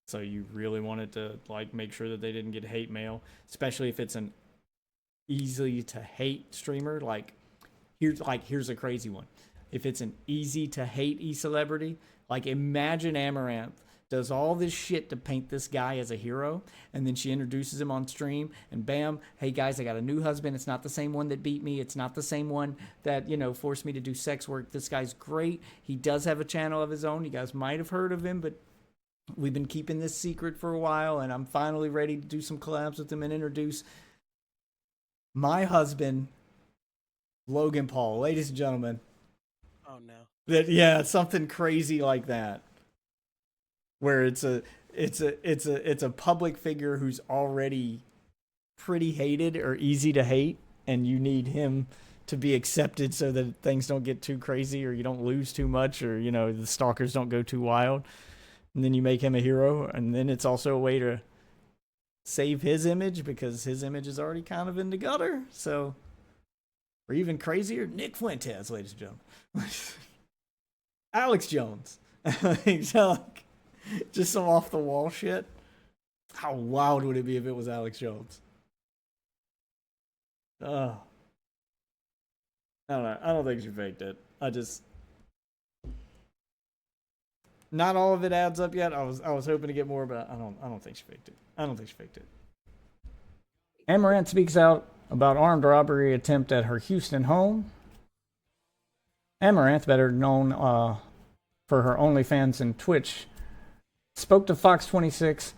So you really wanted to like make sure that they didn't get hate mail, especially if it's an easy to hate streamer. Here's a crazy one. If it's an easy to hate e-celebrity, like imagine Amouranth does all this shit to paint this guy as a hero, and then she introduces him on stream, and bam, hey guys, I got a new husband. It's not the same one that beat me. It's not the same one that, you know, forced me to do sex work. This guy's great. He does have a channel of his own. You guys might have heard of him, but we've been keeping this secret for a while, and I'm finally ready to do some collabs with him and introduce my husband, Logan Paul. Ladies and gentlemen. Oh no. Yeah, something crazy like that. Where it's a public figure who's already pretty hated or easy to hate, and you need him to be accepted so that things don't get too crazy or you don't lose too much, or, you know, the stalkers don't go too wild. And then you make him a hero, and then it's also a way to save his image because his image is already kind of in the gutter. So, or even crazier, Nick Fuentes, ladies and gentlemen. Alex Jones. Just some off the wall shit. How wild would it be if it was Alex Jones? I don't know. I don't think she faked it. Not all of it adds up yet. I was hoping to get more, but I don't think she faked it. Amouranth speaks out about armed robbery attempt at her Houston home. Amouranth, better known for her OnlyFans and Twitch, spoke to Fox 26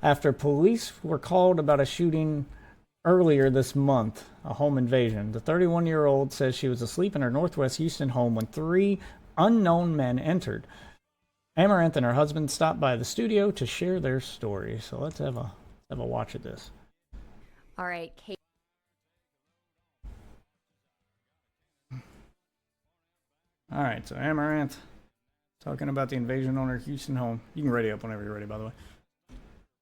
after police were called about a shooting earlier this month, a home invasion. The 31-year-old says she was asleep in her Northwest Houston home when 3 unknown men entered. Amouranth and her husband stopped by the studio to share their story. So let's have a watch of this. All right, Kate. All right, so Amouranth talking about the invasion on her Houston home. You can ready up whenever you're ready, by the way.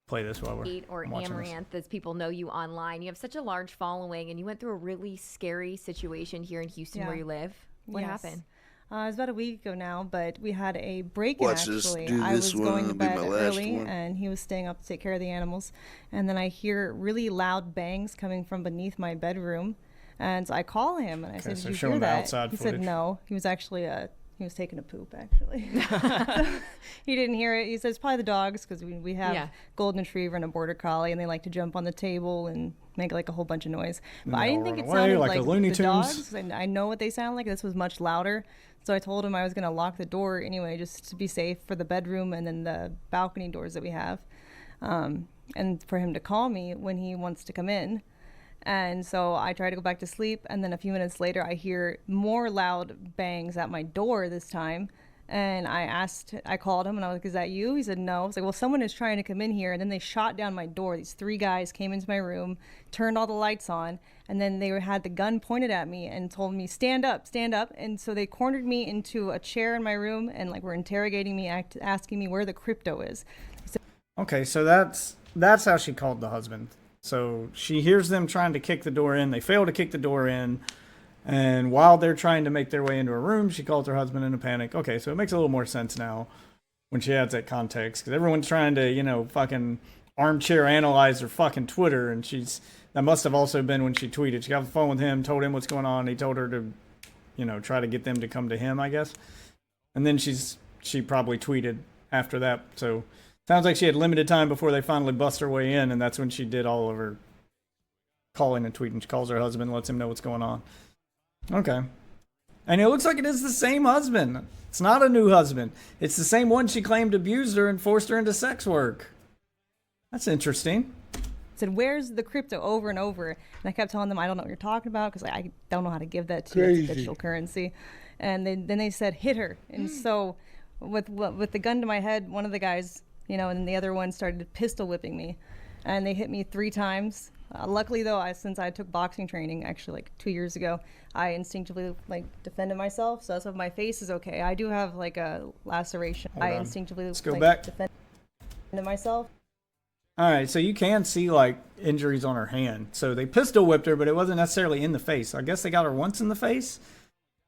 Play this while we're Or watching Amouranth, as people know you online. You have such a large following, and you went through a really scary situation here in Houston where you live. What happened? It was about a week ago now, but we had a break-in. Watch this, Actually, do I this was one, going to it'll be bed my last early, one. and he was staying up to take care of the animals. And then I hear really loud bangs coming from beneath my bedroom, and so I call him and I said, so "Did you showing hear the that?" outside He footage. said, "No." He was actually he was taking a poop actually. So he didn't hear it. He says probably the dogs because we have golden retriever and a border collie, and they like to jump on the table and make like a whole bunch of noise. And But they I all didn't think run it away sounded like like the Looney the Tunes. dogs. I know what they sound like. This was much louder. So I told him I was going to lock the door anyway, just to be safe for the bedroom and then the balcony doors that we have. And for him to call me when he wants to come in. And so I try to go back to sleep. And then a few minutes later, I hear more loud bangs at my door this time. And I called him and I was like, "Is that you?" He said, "No." I was like, "Well, someone is trying to come in here." And then they shot down my door. These 3 guys came into my room, turned all the lights on, and then they had the gun pointed at me and told me, stand up, stand up. And so they cornered me into a chair in my room and like were interrogating me, asking me where the crypto is. Okay, so that's how she called the husband. So she hears them trying to kick the door in. They fail to kick the door in. And while they're trying to make their way into her room, she calls her husband in a panic. Okay, so it makes a little more sense now when she adds that context. Because everyone's trying to, fucking armchair analyze her fucking Twitter. And that must have also been when she tweeted. She got on the phone with him, told him what's going on. He told her to, try to get them to come to him, I guess. And then she probably tweeted after that. So sounds like she had limited time before they finally bust her way in. And that's when she did all of her calling and tweeting. She calls her husband, lets him know what's going on. Okay. And it looks like it is the same husband. It's not a new husband. It's the same one she claimed abused her and forced her into sex work. That's interesting. Said, "Where's the crypto?" over and over. And I kept telling them, "I don't know what you're talking about because I don't know how to give that to you. It's digital currency." And then they said, "Hit her." And so with the gun to my head, one of the guys, and the other one started pistol whipping me. And they hit me 3 times. Luckily, though, since I took boxing training, actually, like 2 years ago, I instinctively, defended myself. So that's why my face is okay. I do have, a laceration. Hold on. Instinctively, Let's go back. defended myself. All right, so you can see, injuries on her hand. So they pistol whipped her, but it wasn't necessarily in the face. I guess they got her once in the face.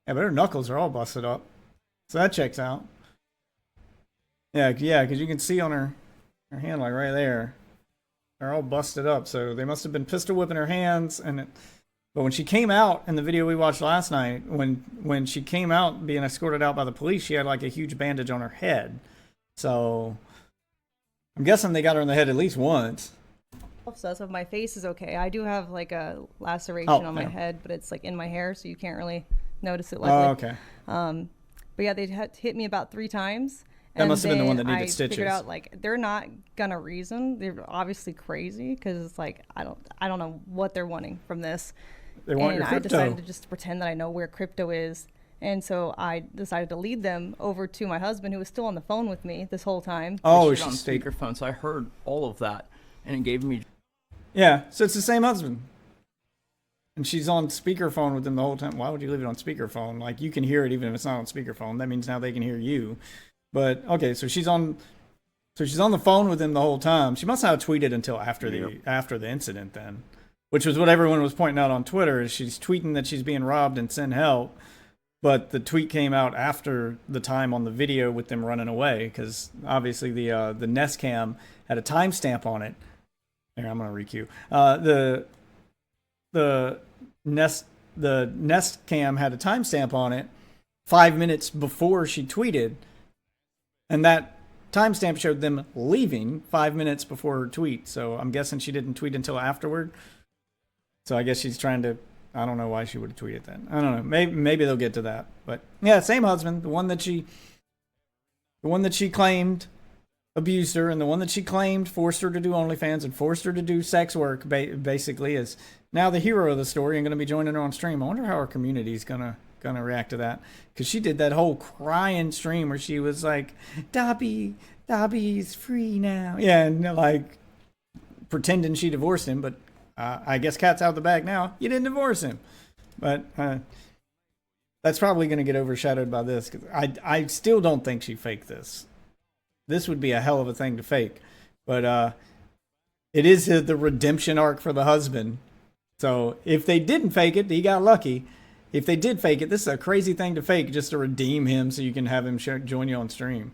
Yeah, but her knuckles are all busted up. So that checks out. Yeah, because you can see on her hand, right there. They're all busted up, so they must have been pistol whipping her hands. But when she came out in the video we watched last night, when she came out being escorted out by the police, she had a huge bandage on her head. So I'm guessing they got her in the head at least once. So that's why my face is okay. I do have a laceration on my head, but it's in my hair, so you can't really notice it. Oh, okay. But yeah, they hit me about 3 times. That must have been the one that needed I stitches. Figured out they're not gonna reason. They're obviously crazy because it's I don't know what they're wanting from this. They want your I crypto. decided to just pretend that I know where crypto is, and so I decided to lead them over to my husband, who was still on the phone with me this whole time. Oh, She's on speakerphone, so I heard all of that, and it gave me. Yeah, so it's the same husband. And she's on speakerphone with them the whole time. Why would you leave it on speakerphone? You can hear it even if it's not on speakerphone. That means now they can hear you. But okay, so she's on the phone with him the whole time. She must not have tweeted until after the incident then, which was what everyone was pointing out on Twitter. Is she's tweeting that she's being robbed and send help, but the tweet came out after the time on the video with them running away because obviously the Nest Cam had a timestamp on it. Here, I'm gonna recue. The Nest Cam had a timestamp on it 5 minutes before she tweeted. And that timestamp showed them leaving 5 minutes before her tweet. So I'm guessing she didn't tweet until afterward. So I guess she's trying to. I don't know why she would have tweeted then. I don't know. Maybe they'll get to that. But yeah, same husband. The one that she claimed abused her, and the one that she claimed forced her to do OnlyFans and forced her to do sex work. Basically, is now the hero of the story and going to be joining her on stream. I wonder how our community is gonna react to that, because she did that whole crying stream where she was like, Dobby's free now, and pretending she divorced him, but I guess cat's out of the bag now. You didn't divorce him, but that's probably going to get overshadowed by this, because I still don't think she faked this. This would be a hell of a thing to fake. But it is the redemption arc for the husband. So if they didn't fake it, he got lucky. If they did fake it, this is a crazy thing to fake just to redeem him so you can have him join you on stream.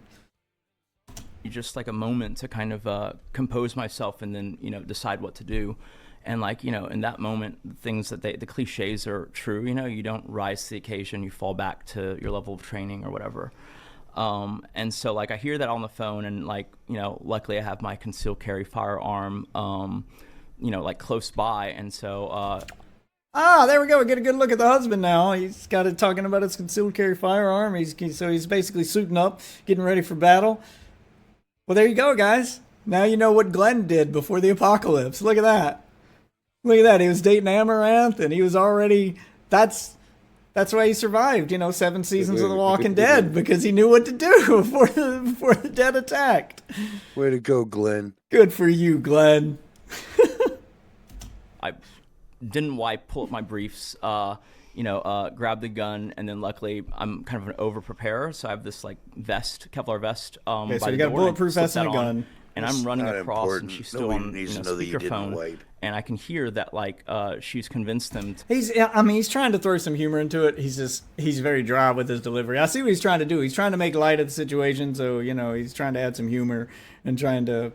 Just like a moment to kind of compose myself and then, you know, decide what to do. And like, you know, in that moment, things that the cliches are true, you know, you don't rise to the occasion, you fall back to your level of training or whatever. And so like I hear that on the phone, and like, you know, luckily I have my concealed carry firearm, you know, like close by. And so, there we go. We get a good look at the husband now. He's got it talking about his concealed carry firearm. So he's basically suiting up, getting ready for battle. Well, there you go, guys. Now you know what Glenn did before the apocalypse. Look at that. Look at that. He was dating Amouranth, and he was already... That's why he survived, you know, 7 seasons of The Walking Dead, because he knew what to do before the dead attacked. Way to go, Glenn. Good for you, Glenn. I didn't pull up my briefs, you know, grab the gun, and then luckily I'm kind of an over-preparer, so I have this like vest, Kevlar vest. Okay, so you got a bulletproof vest and a gun. And I'm running Not across, important. and she's still Nobody on, needs you know, to know that you didn't speakerphone, wipe. and I can hear that like she's convinced them. He's trying to throw some humor into it. He's very dry with his delivery. I see what he's trying to do. He's trying to make light of the situation, so you know he's trying to add some humor and trying to.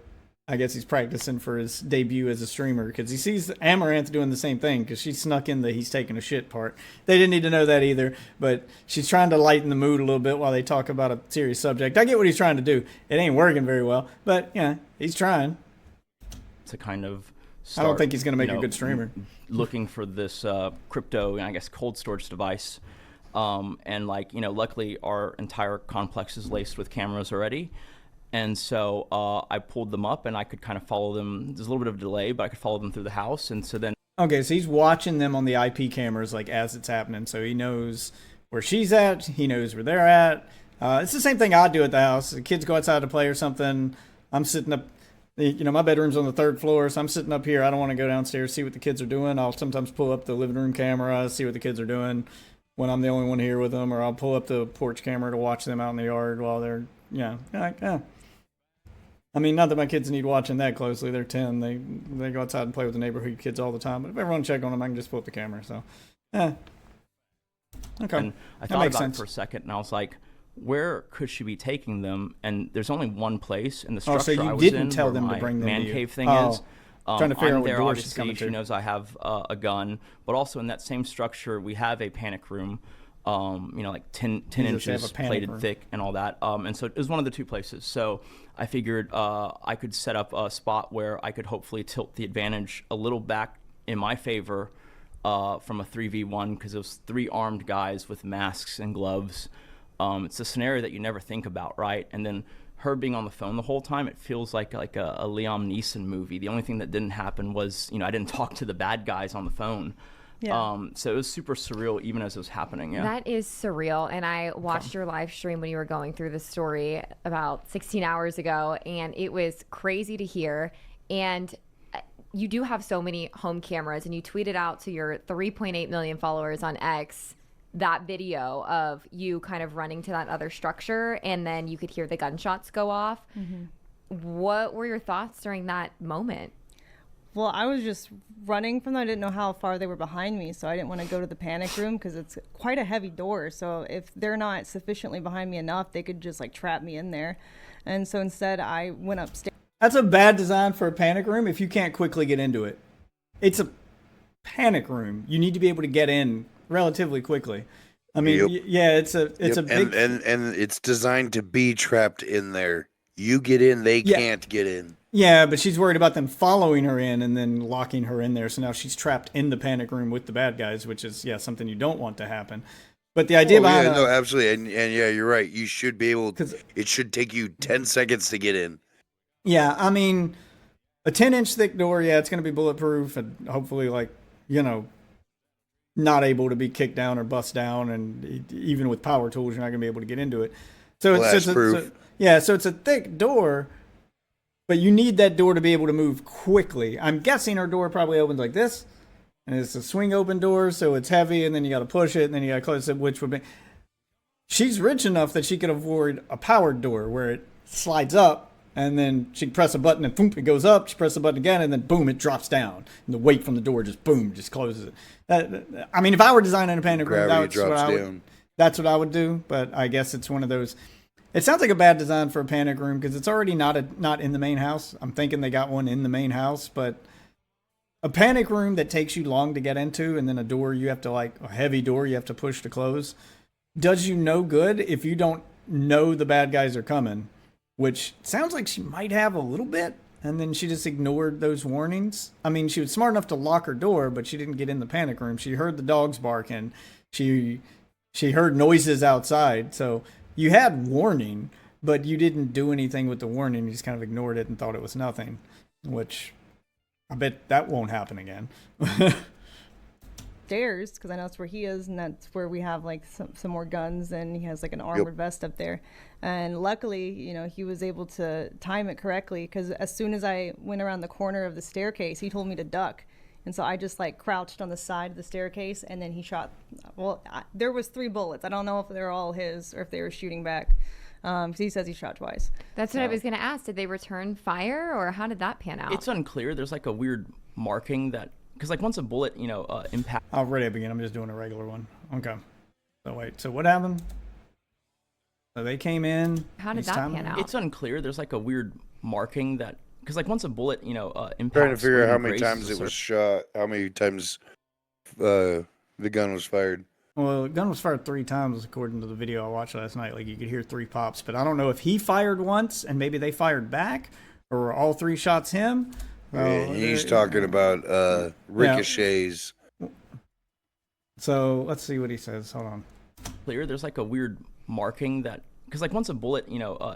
I guess he's practicing for his debut as a streamer, because he sees Amouranth doing the same thing, because she snuck in the he's taking a shit part. They didn't need to know that either, but she's trying to lighten the mood a little bit while they talk about a serious subject. I get what he's trying to do. It ain't working very well, but yeah, he's trying. To kind of I don't think he's going to make you know, a good streamer. Looking for this crypto, I guess, cold storage device. And like, you know, luckily our entire complex is laced with cameras already. And so I pulled them up, and I could kind of follow them. There's a little bit of a delay, but I could follow them through the house. And so then... Okay, so he's watching them on the IP cameras like as it's happening. So he knows where she's at. He knows where they're at. It's the same thing I do at the house. The kids go outside to play or something. I'm sitting up... You know, my bedroom's on the 3rd floor, so I'm sitting up here. I don't want to go downstairs, see what the kids are doing. I'll sometimes pull up the living room camera, see what the kids are doing when I'm the only one here with them, or I'll pull up the porch camera to watch them out in the yard while they're, I mean, not that my kids need watching that closely. They're 10. They go outside and play with the neighborhood kids all the time. But if I want to check on them, I can just pull up the camera. So, Okay. And I thought about it for a second, and I was like, where could she be taking them? And there's only one place in the structure so you I was didn't in tell where them to my bring them man to you. cave thing Oh. is. Trying to figure out I'm what there, door she's obviously, coming she to. knows I have a gun, but also in that same structure, we have a panic room, you know, like 10 have inches a panic plated room. thick and all that. And so it was one of the 2 places. So I figured I could set up a spot where I could hopefully tilt the advantage a little back in my favor from a 3v1, because it was 3 armed guys with masks and gloves. It's a scenario that you never think about, right? And then her being on the phone the whole time, it feels like a Liam Neeson movie. The only thing that didn't happen was, you know, I didn't talk to the bad guys on the phone. Yeah. So it was super surreal even as it was happening. Yeah. That is surreal. And I watched your live stream when you were going through the story about 16 hours ago, and it was crazy to hear. And you do have so many home cameras, and you tweeted out to your 3.8 million followers on X that video of you kind of running to that other structure, and then you could hear the gunshots go off. What were your thoughts during that moment? Well, I was just running from them. I didn't know how far they were behind me, so I didn't want to go to the panic room because it's quite a heavy door. So if they're not sufficiently behind me enough, they could just like trap me in there. And so instead, I went upstairs. That's a bad design for a panic room if you can't quickly get into it. It's a panic room. You need to be able to get in relatively quickly. I mean, Yep. yeah, it's a big... and it's designed to be trapped in there. You get in, they can't get in. Yeah, but she's worried about them following her in and then locking her in there. So now she's trapped in the panic room with the bad guys, which is, something you don't want to happen. But the idea behind no, absolutely. And yeah, you're right. You should be able to, 'Cause- it should take you 10 seconds to get in. Yeah, I mean, a 10-inch thick door, it's going to be bulletproof and hopefully, not able to be kicked down or bust down. And even with power tools, you're not going to be able to get into it. So Blast-proof. so it's a thick door, but you need that door to be able to move quickly. I'm guessing her door probably opens like this, and it's a swing open door, so it's heavy, and then you got to push it, and then you got to close it, which would be. She's rich enough that she could afford a powered door where it slides up, and then she can press a button and boom, it goes up. She presses the button again, and then boom, it drops down. And the weight from the door just boom, just closes it. I mean, if I were designing a panic room, that's what I would do. But I guess it's one of those. It sounds like a bad design for a panic room because it's already not in the main house. I'm thinking they got one in the main house, but a panic room that takes you long to get into, and then a door you have to a heavy door you have to push to close, does you no good if you don't know the bad guys are coming. Which sounds like she might have a little bit, and then she just ignored those warnings. I mean, she was smart enough to lock her door, but she didn't get in the panic room. She heard the dogs barking. She heard noises outside. So you had warning, but you didn't do anything with the warning. You just kind of ignored it and thought it was nothing, which I bet that won't happen again. Stairs, because I know that's where he is, and that's where we have some more guns, and he has an armored vest up there. And luckily, he was able to time it correctly, because as soon as I went around the corner of the staircase, he told me to duck, and so I just crouched on the side of the staircase, and then he shot. Well, there was 3 bullets. I don't know if they're all his or if they were shooting back. Because he says he shot twice. That's what I was going to ask. Did they return fire, or how did that pan out? It's unclear. There's a weird marking that. Because once a bullet, impact. I'll ready up again. I'm just doing a regular one. Okay. So wait. So what happened? So they came in. How did that pan out? It's unclear. There's a weird marking that. Because once a bullet, impacts. Trying to figure out how many times it was shot. How many times the gun was fired. Well, the gun was fired 3 times according to the video I watched last night. You could hear 3 pops, but I don't know if he fired once and maybe they fired back, or all 3 shots him. He's talking about ricochets. Yeah. So let's see what he says. Hold on. Clear. There's a weird marking that. Because once a bullet,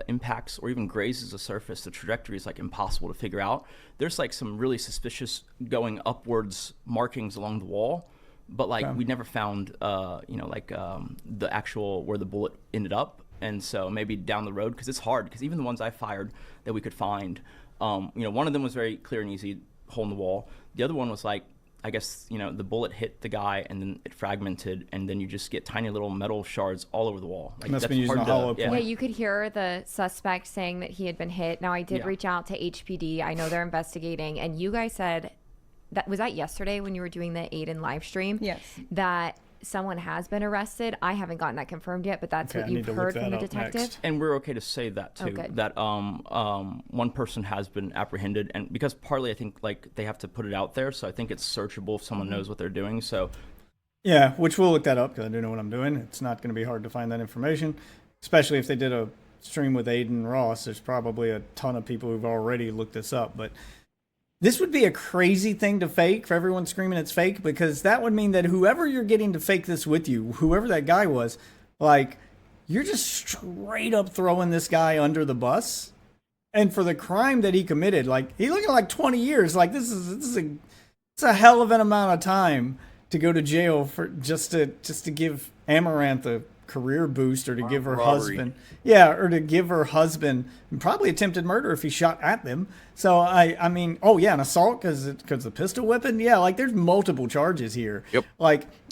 impacts or even grazes a surface, the trajectory is impossible to figure out. There's some really suspicious going upwards markings along the wall, but we never found, the actual where the bullet ended up. And so maybe down the road, because it's hard. Because even the ones I fired that we could find, one of them was very clear and easy, hole in the wall. The other one was I guess, the bullet hit the guy and then it fragmented, and then you just get tiny little metal shards all over the wall. Must be using a hollow point. Yeah, you could hear the suspect saying that he had been hit. Now, I did reach out to HPD. I know they're investigating, and you guys said was that yesterday when you were doing the Aiden live stream? Yes. That someone has been arrested. I haven't gotten that confirmed yet, but that's what you've heard from the detective. Next. And we're okay to say that too. That one person has been apprehended, and because partly I think they have to put it out there, so I think it's searchable if someone knows what they're doing. So yeah, which we'll look that up because I do know what I'm doing. It's not going to be hard to find that information, especially if they did a stream with Aiden Ross. There's probably a ton of people who've already looked this up, but this would be a crazy thing to fake for everyone screaming it's fake, because that would mean that whoever you're getting to fake this with you, whoever that guy was, you're just straight up throwing this guy under the bus. And for the crime that he committed, he's looking at 20 years. This is a hell of an amount of time to go to jail for just to give Amouranth a career boost, or to give her husband, or to give her husband probably attempted murder if he shot at them. So I mean, an assault because the pistol whipping. Yeah, there's multiple charges here. Yep.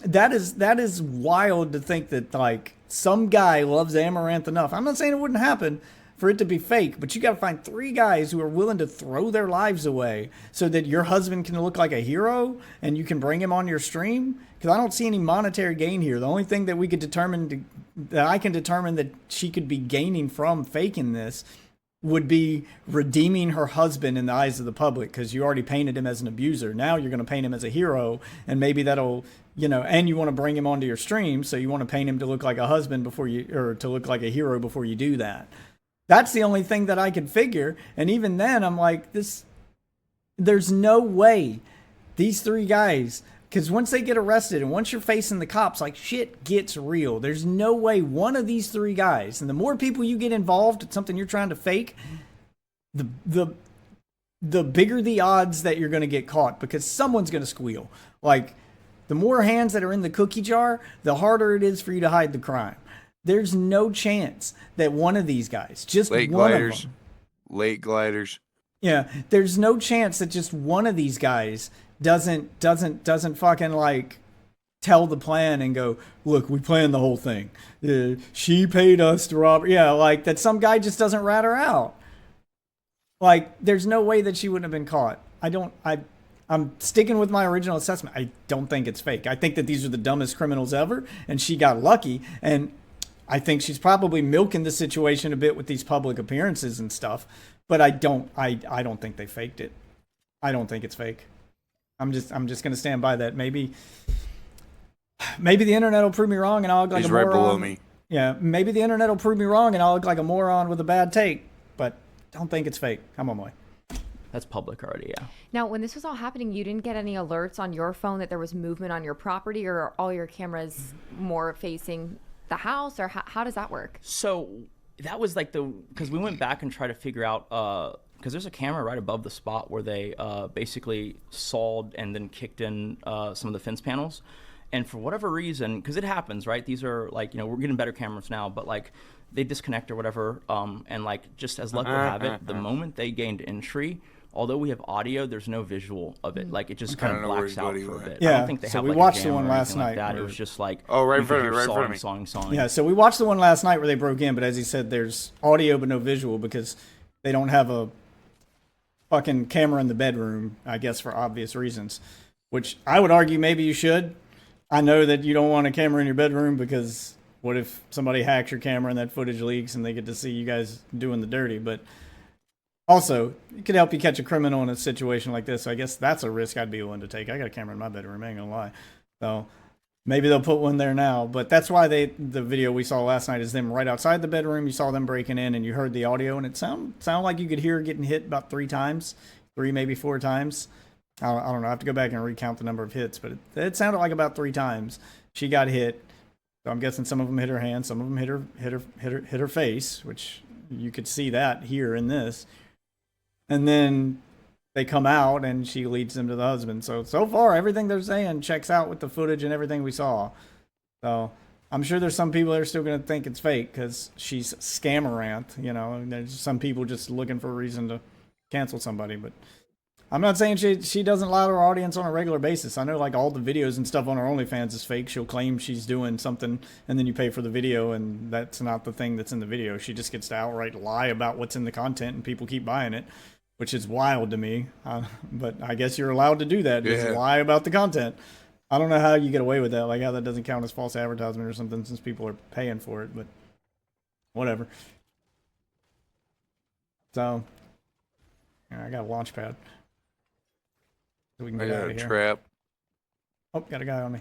That is wild to think that some guy loves Amouranth enough. I'm not saying it wouldn't happen for it to be fake, but you got to find 3 guys who are willing to throw their lives away so that your husband can look like a hero and you can bring him on your stream. Because I don't see any monetary gain here. The only thing that we could determine that I can determine that she could be gaining from faking this would be redeeming her husband in the eyes of the public, because you already painted him as an abuser. Now you're going to paint him as a hero, and maybe that'll, and you want to bring him onto your stream, so you want to paint him to look like a husband or to look like a hero before you do that. That's the only thing that I could figure. And even then, I'm there's no way these 3 guys, because once they get arrested and once you're facing the cops, shit gets real. There's no way one of these 3 guys, and the more people you get involved in something you're trying to fake, the bigger the odds that you're going to get caught, because someone's going to squeal. The more hands that are in the cookie jar, the harder it is for you to hide the crime. There's no chance that one of these guys, just late one gliders, of them. late gliders. Yeah, there's no chance that just one of these guys doesn't fucking like tell the plan and go, look, we planned the whole thing. She paid us to rob. Yeah, like that. Some guy just doesn't rat her out. Like, there's no way that she wouldn't have been caught. I'm sticking with my original assessment. I don't think it's fake. I think that these are the dumbest criminals ever, and she got lucky. And I think she's probably milking the situation a bit with these public appearances and stuff. But I don't think they faked it. I don't think it's fake. I'm just gonna stand by that. Maybe the internet will prove me wrong, and I'll look like He's a right moron. below me. Yeah, maybe the internet will prove me wrong, and I'll look like a moron with a bad take. But don't think it's fake. I'm on my way. That's public already, yeah. Now, when this was all happening, you didn't get any alerts on your phone that there was movement on your property, or are all your cameras more facing the house, or how does that work? So that was like because we went back and tried to figure out, because there's a camera right above the spot where they basically sawed and then kicked in some of the fence panels. And for whatever reason, because it happens, right? These are like, we're getting better cameras now, but like they disconnect or whatever. And like, just as luck would have it, the moment they gained entry, although we have audio, there's no visual of it. Like it just kind of blacks out for a bit. I Yeah, don't think they so have we like watched a the jammer one or last anything like night that. It where- was just like, right in you could front of me, hear right in front of sawing, me. sawing. Yeah, so we watched the one last night where they broke in, but as he said, there's audio but no visual because they don't have a fucking camera in the bedroom, I guess for obvious reasons. Which I would argue maybe you should. I know that you don't want a camera in your bedroom because what if somebody hacks your camera and that footage leaks and they get to see you guys doing the dirty? But also, it could help you catch a criminal in a situation like this. So I guess that's a risk I'd be willing to take. I got a camera in my bedroom, I ain't gonna lie. So maybe they'll put one there now. But that's why the video we saw last night is them right outside the bedroom. You saw them breaking in and you heard the audio and it sounded like you could hear getting hit about 3 times, 3 maybe 4 times. I don't know. I have to go back and recount the number of hits, but it sounded like about 3 times she got hit. So I'm guessing some of them hit her hand, some of them hit her face, which you could see that here in this. And then they come out and she leads them to the husband. So far everything they're saying checks out with the footage and everything we saw. So I'm sure there's some people that are still going to think it's fake because she's Amouranth, and there's some people just looking for a reason to cancel somebody, but I'm not saying she doesn't lie to her audience on a regular basis. I know like all the videos and stuff on her OnlyFans is fake. She'll claim she's doing something and then you pay for the video and that's not the thing that's in the video. She just gets to outright lie about what's in the content and people keep buying it, which is wild to me. But I guess you're allowed to do that. Just lie about the content. I don't know how you get away with that. Like how that doesn't count as false advertisement or something since people are paying for it, but whatever. So I got a launch pad. So we can I get got out a of here. trap. Oh, got a guy on me.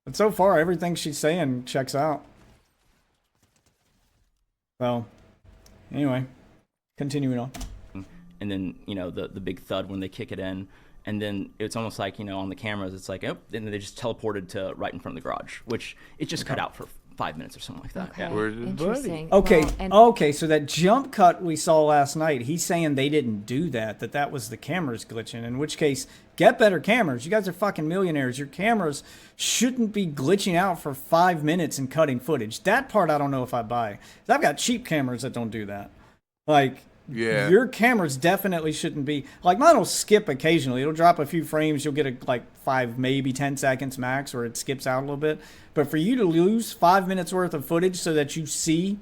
But so far, everything she's saying checks out. Well, anyway, continuing on. And then, the big thud when they kick it in. And then it's almost like, on the cameras, it's like, oh, and then they just teleported to right in front of the garage, which it just cut out for 5 minutes or something like that. Okay, Yeah. Where's his buddy? interesting. Okay, Well, and okay, so that jump cut we saw last night, he's saying they didn't do that was the cameras glitching, in which case, get better cameras. You guys are fucking millionaires. Your cameras shouldn't be glitching out for 5 minutes and cutting footage. That part I don't know if I buy. I've got cheap cameras that don't do that. Like, Yeah. your cameras definitely shouldn't be, like mine will skip occasionally. It'll drop a few frames. You'll get like 5, maybe 10 seconds max where it skips out a little bit. But for you to lose 5 minutes worth of footage so that you see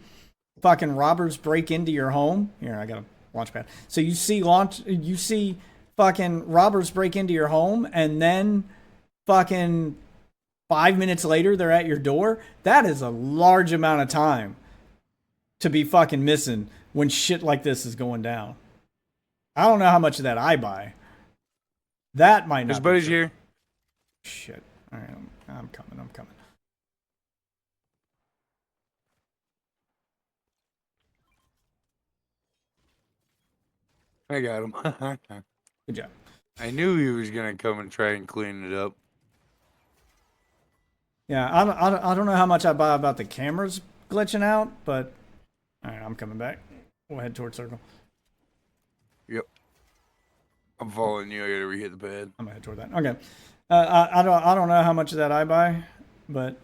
fucking robbers break into your home. Here, I got a launch pad. So you see fucking robbers break into your home and then fucking 5 minutes later they're at your door. That is a large amount of time to be fucking missing when shit like this is going down. I don't know how much of that I buy. That might not His be buddy's true. here. Shit. All right, I'm coming. I got him. Good job. I knew he was gonna come and try and clean it up. Yeah, I don't know how much I buy about the cameras glitching out, but all right, I'm coming back. We'll head towards circle. Yep. I'm following you. I gotta re-hit the pad. I'm gonna head toward that. Okay. I don't know how much of that I buy, but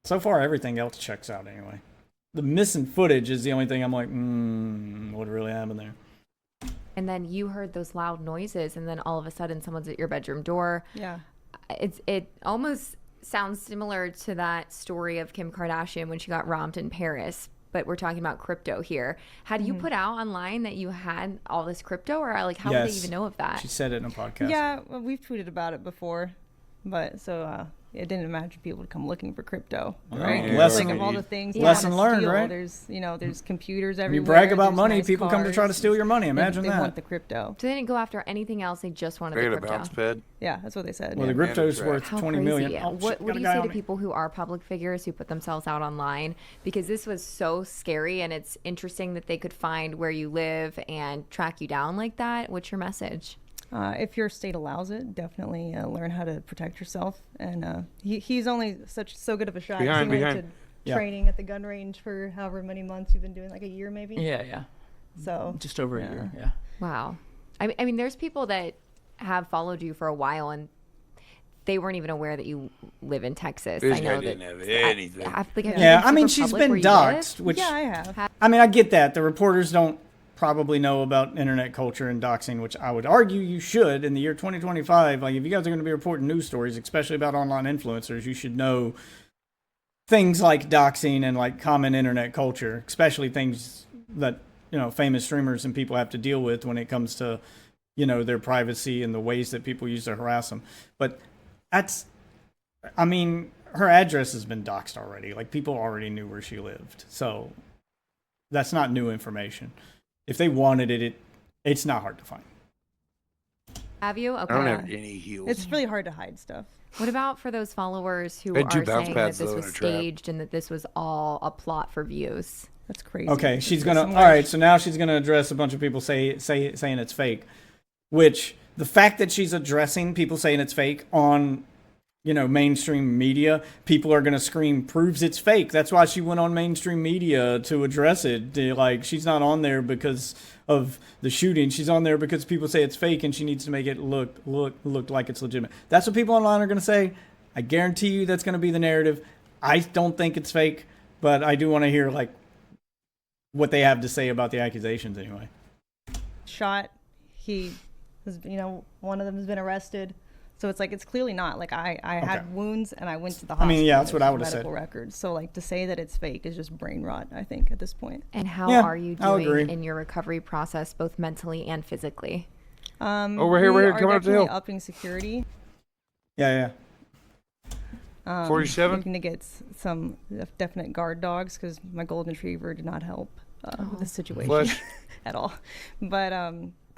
so far everything else checks out anyway. the missing footage is the only thing I'm like, what really happened there? And then you heard those loud noises, and then all of a sudden someone's at your bedroom door. Yeah. It almost sounds similar to that story of Kim Kardashian when she got robbed in Paris, but we're talking about crypto here. Had you put out online that you had all this crypto, or like how would they Yes. even know of that? She said it in a podcast. Yeah, well, we've tweeted about it before, but it didn't imagine people would come looking for crypto, right? Yeah. Lesson- Like of all the things, Lesson they wanna learned, steal, right? There's computers When everywhere. you brag about there's money, nice people come to try to cars. steal your money. Imagine they that. want the crypto. So they didn't go after anything else. They just wanted They the got a crypto. bounce pad. Yeah, that's what they said. Well, yeah. the crypto's trap. worth How 20 crazy. million. Oh, what shit, what got do a you guy say on to me. people who are public figures who put themselves out online? Because this was so scary, and it's interesting that they could find where you live and track you down like that. What's your message? If your state allows it, definitely learn how to protect yourself. And he's only so good of a shot. Behind, he went behind. to Yeah. training at the gun range for however many months you've been doing, like a year maybe. Yeah. So Just over a Yeah. year. Yeah. Wow. I mean, there's people that have followed you for a while, and they weren't even aware that you live in Texas. This I guy know didn't that. have anything. have you Yeah, been I mean, super she's public been where you live? doxxed, which yeah, I have. I mean, I get that. The reporters don't probably know about internet culture and doxing, which I would argue you should in the year 2025. Like, if you guys are going to be reporting news stories, especially about online influencers, you should know things like doxing and like common internet culture, especially things that, famous streamers and people have to deal with when it comes to, their privacy and the ways that people use to harass them. But her address has been doxed already. Like, people already knew where she lived. So that's not new information. If they wanted it's not hard to find. Have you? I don't Okay. have any heels. It's really hard to hide stuff. What about for those followers who I had two are bounce saying that pads, this though, was in a trap. staged and that this was all a plot for views? That's crazy. Okay, she's gonna. All Somewhere- right, so now she's gonna address a bunch of people saying it's fake. Which the fact that she's addressing people saying it's fake on, mainstream media, people are gonna scream proves it's fake. That's why she went on mainstream media to address it. Like, she's not on there because of the shooting. She's on there because people say it's fake, and she needs to make it look like it's legitimate. That's what people online are gonna say. I guarantee you that's gonna be the narrative. I don't think it's fake, but I do want to hear what they have to say about the accusations anyway. Shot. He was, one of them has been arrested. So it's clearly not. Like, I Okay. had wounds and I went to the I hospital. mean, yeah, that's what I There's would've said. medical records. So to say that it's fake is just brain rot, I think, at this point. And how Yeah, are you I'll doing agree. in your recovery process, both mentally and physically? Over here, we we're are coming up the definitely hill. upping security. Yeah. 47? Looking to get some definite guard dogs because my golden retriever did not help with the situation Flush. at all. But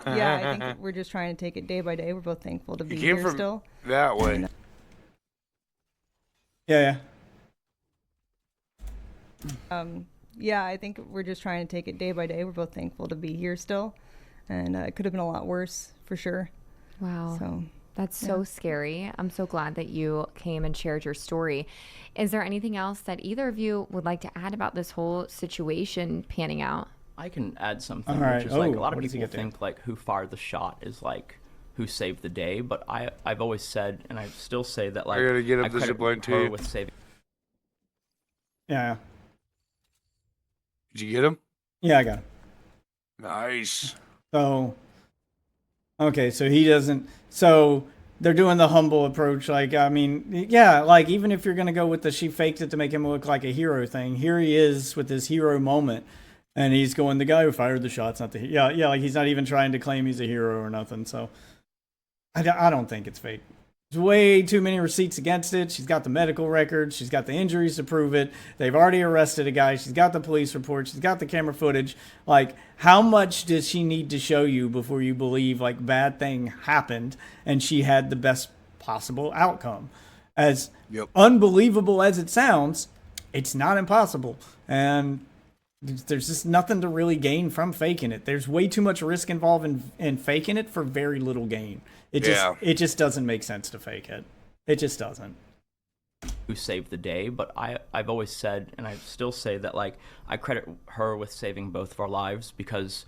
yeah, I think we're just trying to take it day by day. We're both thankful to be You came here from still. that way. Yeah. Yeah, I think we're just trying to take it day by day. We're both thankful to be here still, and it could have been a lot worse for sure. Wow. So That's so scary. I'm so glad that you came and shared your story. Is there anything else that either of you would like to add about this whole situation panning out? I can add something, All right. which is like a Oh, lot of what does he people get there? think like who fired the shot is like who saved the day, but I've always said, and I still say that like I gotta get up I the credit zip line her too. with saving. Yeah. Did you get him? Yeah, I got it. Nice. So, okay, so he doesn't. So they're doing the humble approach. Like, I mean, yeah, like even if you're gonna go with the she faked it to make him look like a hero thing, here he is with this hero moment, and he's going, the guy who fired the shot's not the yeah, like he's not even trying to claim he's a hero or nothing. So I don't think it's fake. There's way too many receipts against it. She's got the medical records. She's got the injuries to prove it. They've already arrested a guy. She's got the police report. She's got the camera footage. Like, how much does she need to show you before you believe, like, bad thing happened and she had the best possible outcome? As unbelievable as it sounds, it's not impossible. And there's just nothing to really gain from faking it. There's way too much risk involved in faking it for very little gain. It just doesn't make sense to fake it. It just doesn't. Who saved the day, but I've always said, and I still say that like I credit her with saving both of our lives, because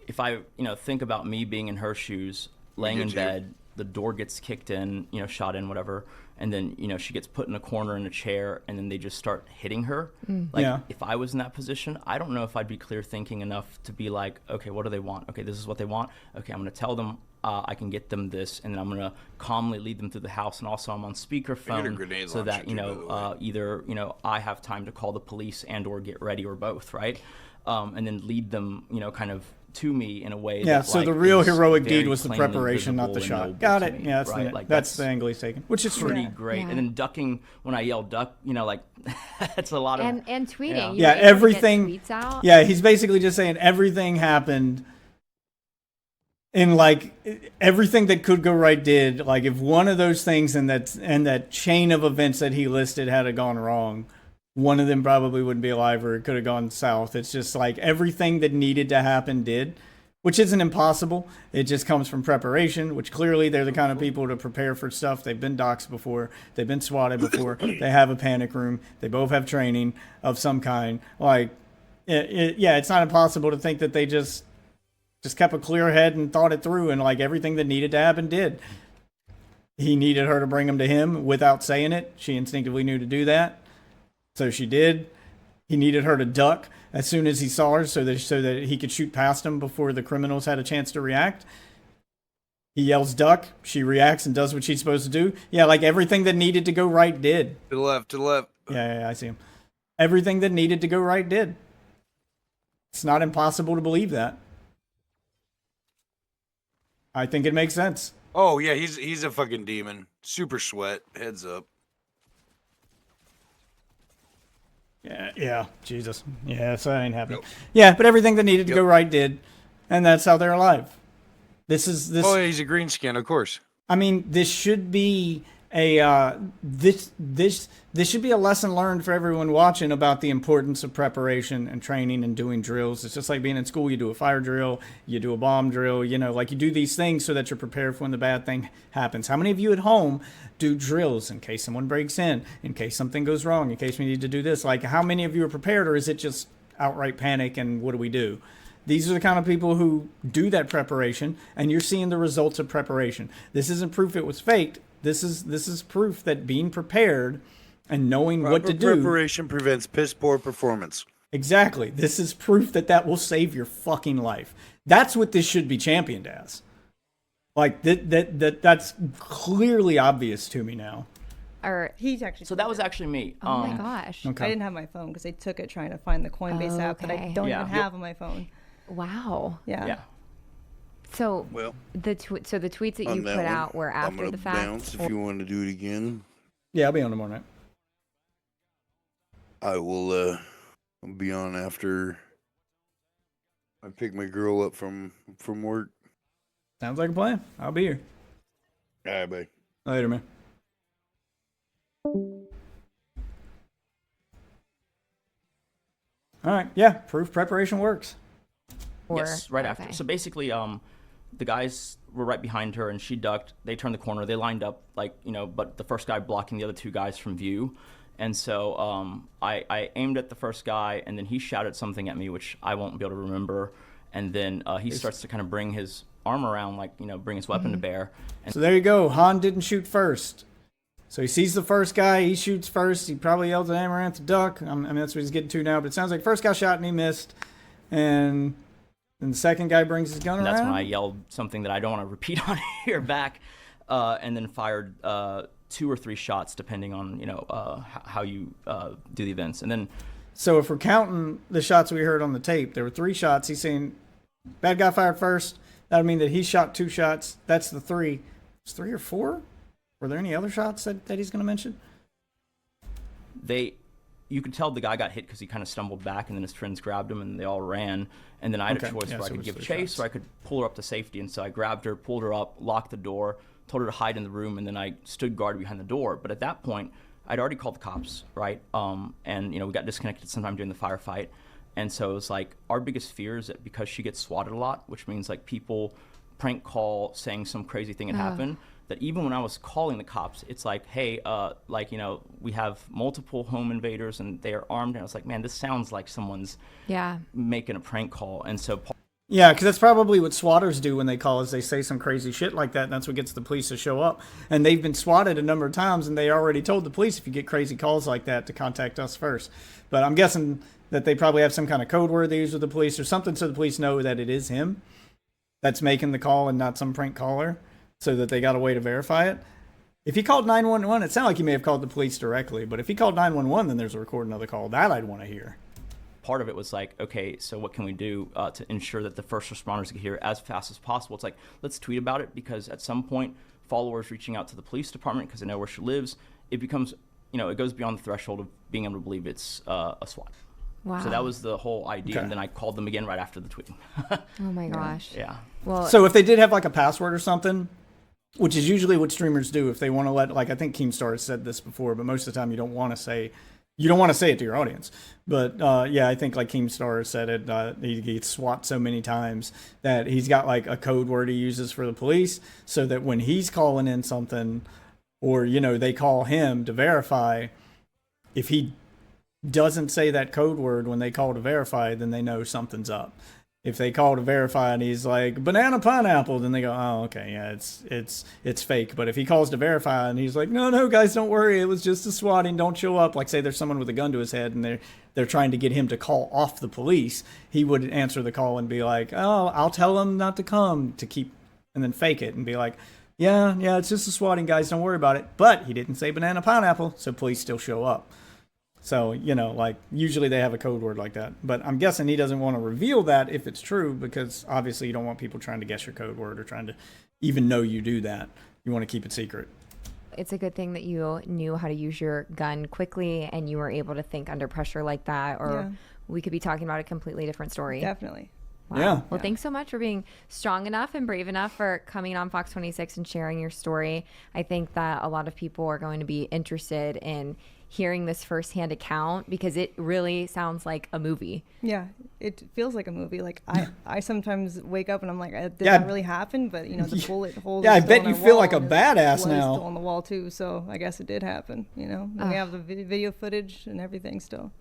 if I think about me being in her shoes, laying in bed, the door gets kicked in, shot in, whatever, and then she gets put in a corner in a chair, and then they just start hitting her. Like, Yeah. if I was in that position, I don't know if I'd be clear thinking enough to be like, okay, what do they want? Okay, this is what they want. Okay, I'm going to tell them I can get them this, and then I'm going to calmly lead them through the house, and also I'm on speakerphone grenade so that launcher too, by the way. either I have time to call the police and or get ready, or both, right? And then lead them kind of to me in a way Yeah, that, so like, the real is heroic very deed was the plainly preparation, not the visible and shot. noble Got to it. me, Yeah, that's right? the, Like, that's the angle he's taking, which is pretty true. great. Yeah. And then ducking, when I yell duck, like that's a lot of And tweeting. Yeah. You Yeah, were able to get everything. tweets out. Yeah, he's basically just saying everything happened. And like everything that could go right did. Like if one of those things in that chain of events that he listed had gone wrong, one of them probably wouldn't be alive, or it could have gone south. It's just like everything that needed to happen did, which isn't impossible. It just comes from preparation, which clearly they're the kind of people to prepare for stuff. They've been doxxed before. They've been swatted before. They have a panic room. They both have training of some kind. Like, yeah, it's not impossible to think that they just kept a clear head and thought it through, and like everything that needed to happen did. He needed her to bring him to him without saying it. She instinctively knew to do that, so she did. He needed her to duck as soon as he saw her, so that he could shoot past him before the criminals had a chance to react. He yells duck. She reacts and does what she's supposed to do. Yeah, like everything that needed to go right did. To the left, to the left. Yeah, I see him. Everything that needed to go right did. It's not impossible to believe that. I think it makes sense. Oh yeah, he's a fucking demon. Super sweat. Heads up. Yeah, Jesus. Yeah, so that ain't happening. Nope. Yeah, but everything that needed to go right did, and that's how they're alive. This. Oh, yeah, he's a green skin, of course. I mean, this should be this should be a lesson learned for everyone watching about the importance of preparation and training and doing drills. It's just like being in school. You do a fire drill, you do a bomb drill, like you do these things so that you're prepared for when the bad thing happens. How many of you at home do drills in case someone breaks in case something goes wrong, in case we need to do this? Like, how many of you are prepared, or is it just outright panic and what do we do? These are the kind of people who do that preparation, and you're seeing the results of preparation. This isn't proof it was faked. This is proof that being prepared and knowing what to do. Preparation prevents piss poor performance. Exactly. This is proof that will save your fucking life. That's what this should be championed as. Like that's clearly obvious to me now. Or He's actually. So that was actually me. oh my gosh. Okay. I didn't have my phone because they took it trying to find the Coinbase app that I Okay. don't Yeah. even have on my phone. Wow. Yeah. So Well, the tweets that you on put that one, out were I'm after gonna the fact. bounce if you want to do it again. Yeah, I'll be on tomorrow night. I will I'll be on after I pick my girl up from work. Sounds like a plan. I'll be here. All right, bye. Later, man. All right. Yeah, proof preparation works. Or, Yes, right after. okay. So basically, the guys were right behind her, and she ducked. They turned the corner. They lined up, but the first guy blocking the other two guys from view. And so I aimed at the first guy, and then he shouted something at me, which I won't be able to remember. And then he starts to kind of bring his arm around, bring his weapon to bear. And So there you go. Han didn't shoot first. So he sees the first guy. He shoots first. He probably yells at Amouranth to duck. I mean, that's what he's getting to now. But it sounds like first guy shot and he missed. And then the second guy brings his gun around. that's when I yelled something that I don't want to repeat on here back, and then fired 2 or 3 shots, depending on how you do the events. And then So if we're counting the shots we heard on the tape, there were 3 shots. He's saying bad guy fired first. That would mean that he shot 2 shots. That's the 3. It's 3 or 4? Were there any other shots that he's going to mention? you could tell the guy got hit because he kind of stumbled back, and then his friends grabbed him, and they all ran. And then I had a choice where I could give chase, or I could pull her up to safety. And so I grabbed her, pulled her up, locked the door, told her to hide in the room, and then I stood guard behind the door. But at that point, I'd already called the cops, right? And we got disconnected sometime during the firefight. And so it was like, our biggest fear is that because she gets swatted a lot, which means like people prank call saying some crazy thing had happened, that even when I was calling the cops, it's like, hey, we have multiple home invaders and they are armed. And I was like, man, this sounds like someone's making a prank call. And so Yeah, because that's probably what swatters do when they call us. They say some crazy shit like that, and that's what gets the police to show up. And they've been swatted a number of times, and they already told the police if you get crazy calls like that to contact us first. But I'm guessing that they probably have some kind of code word they use with the police or something so the police know that it is him that's making the call and not some prank caller, so that they got a way to verify it. If he called 911, it sounded like he may have called the police directly, but if he called 911, then there's a recording of the call. That I'd want to hear. Part of it was like, okay, so what can we do to ensure that the first responders get here as fast as possible? It's like, let's tweet about it, because at some point, followers reaching out to the police department because they know where she lives, it becomes, it goes beyond the threshold of being able to believe it's a SWAT. Wow. So that was the whole idea, Okay. and then I called them again right after the tweet. Oh my gosh. Yeah. Well, So if they did have like a password or something, which is usually what streamers do if they want to let, like I think Keemstar has said this before, but most of the time you don't want to say it to your audience. But yeah, I think like Keemstar has said it. He gets SWAT so many times that he's got like a code word he uses for the police, so that when he's calling in something, or they call him to verify, if he doesn't say that code word when they call to verify, then they know something's up. If they call to verify and he's like banana pineapple, then they go, oh, okay, yeah, it's fake. But if he calls to verify and he's like, no guys, don't worry, it was just a swatting, don't show up. Like say there's someone with a gun to his head and they're trying to get him to call off the police, he would answer the call and be like, oh, I'll tell them not to come, to keep, and then fake it and be like, yeah, it's just a swatting, guys, don't worry about it. But he didn't say banana pineapple, so police still show up. So, like usually they have a code word like that. But I'm guessing he doesn't want to reveal that if it's true, because obviously you don't want people trying to guess your code word or trying to even know you do that. You want to keep it secret. it's a good thing that you knew how to use your gun quickly and you were able to think under pressure like that, or we could be talking about a completely different story. Definitely. Wow. Yeah. Well, thanks so much for being strong enough and brave enough for coming on Fox 26 and sharing your story. I think that a lot of people are going to be interested in hearing this firsthand account, because it really sounds like a movie. Yeah, it feels like a movie. Like I sometimes wake up and I'm like, did that really happen? But the bullet holes. Yeah, are I still bet on you our feel wall, like a and his badass blood is now. Still on the wall too, so I guess it did happen. And we have the video footage and everything still.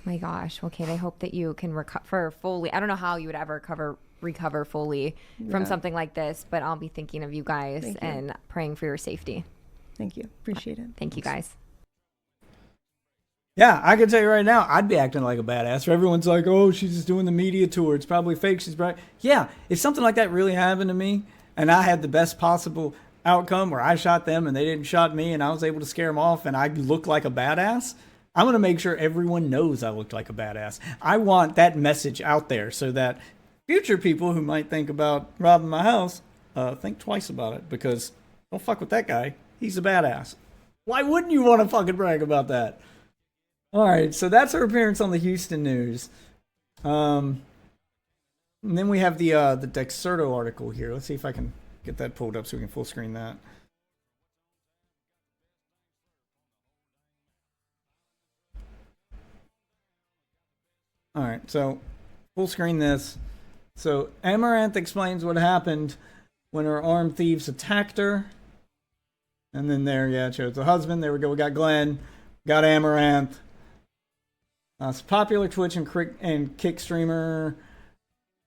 My gosh. Okay, I hope that you can recover fully. I don't know how you would ever recover fully from something like this, but I'll be thinking of you guys and praying for your safety. Thank you. Appreciate it. Thank you guys. Yeah, I can tell you right now, I'd be acting like a badass. Everyone's like, oh, she's just doing the media tour. It's probably fake. She's bright. Yeah, if something like that really happened to me and I had the best possible outcome where I shot them and they didn't shot me and I was able to scare them off and I looked like a badass, I'm going to make sure everyone knows I looked like a badass. I want that message out there so that future people who might think about robbing my house think twice about it, because don't fuck with that guy. He's a badass. Why wouldn't you want to fucking brag about that? All right, so that's her appearance on the Houston News. And then we have the Dexerto article here. Let's see if I can get that pulled up so we can full screen that. All right, so full screen this. So Amouranth explains what happened when her armed thieves attacked her. And then there, it shows the husband. There we go. We got Glenn, got Amouranth. It's a popular Twitch and Kick streamer.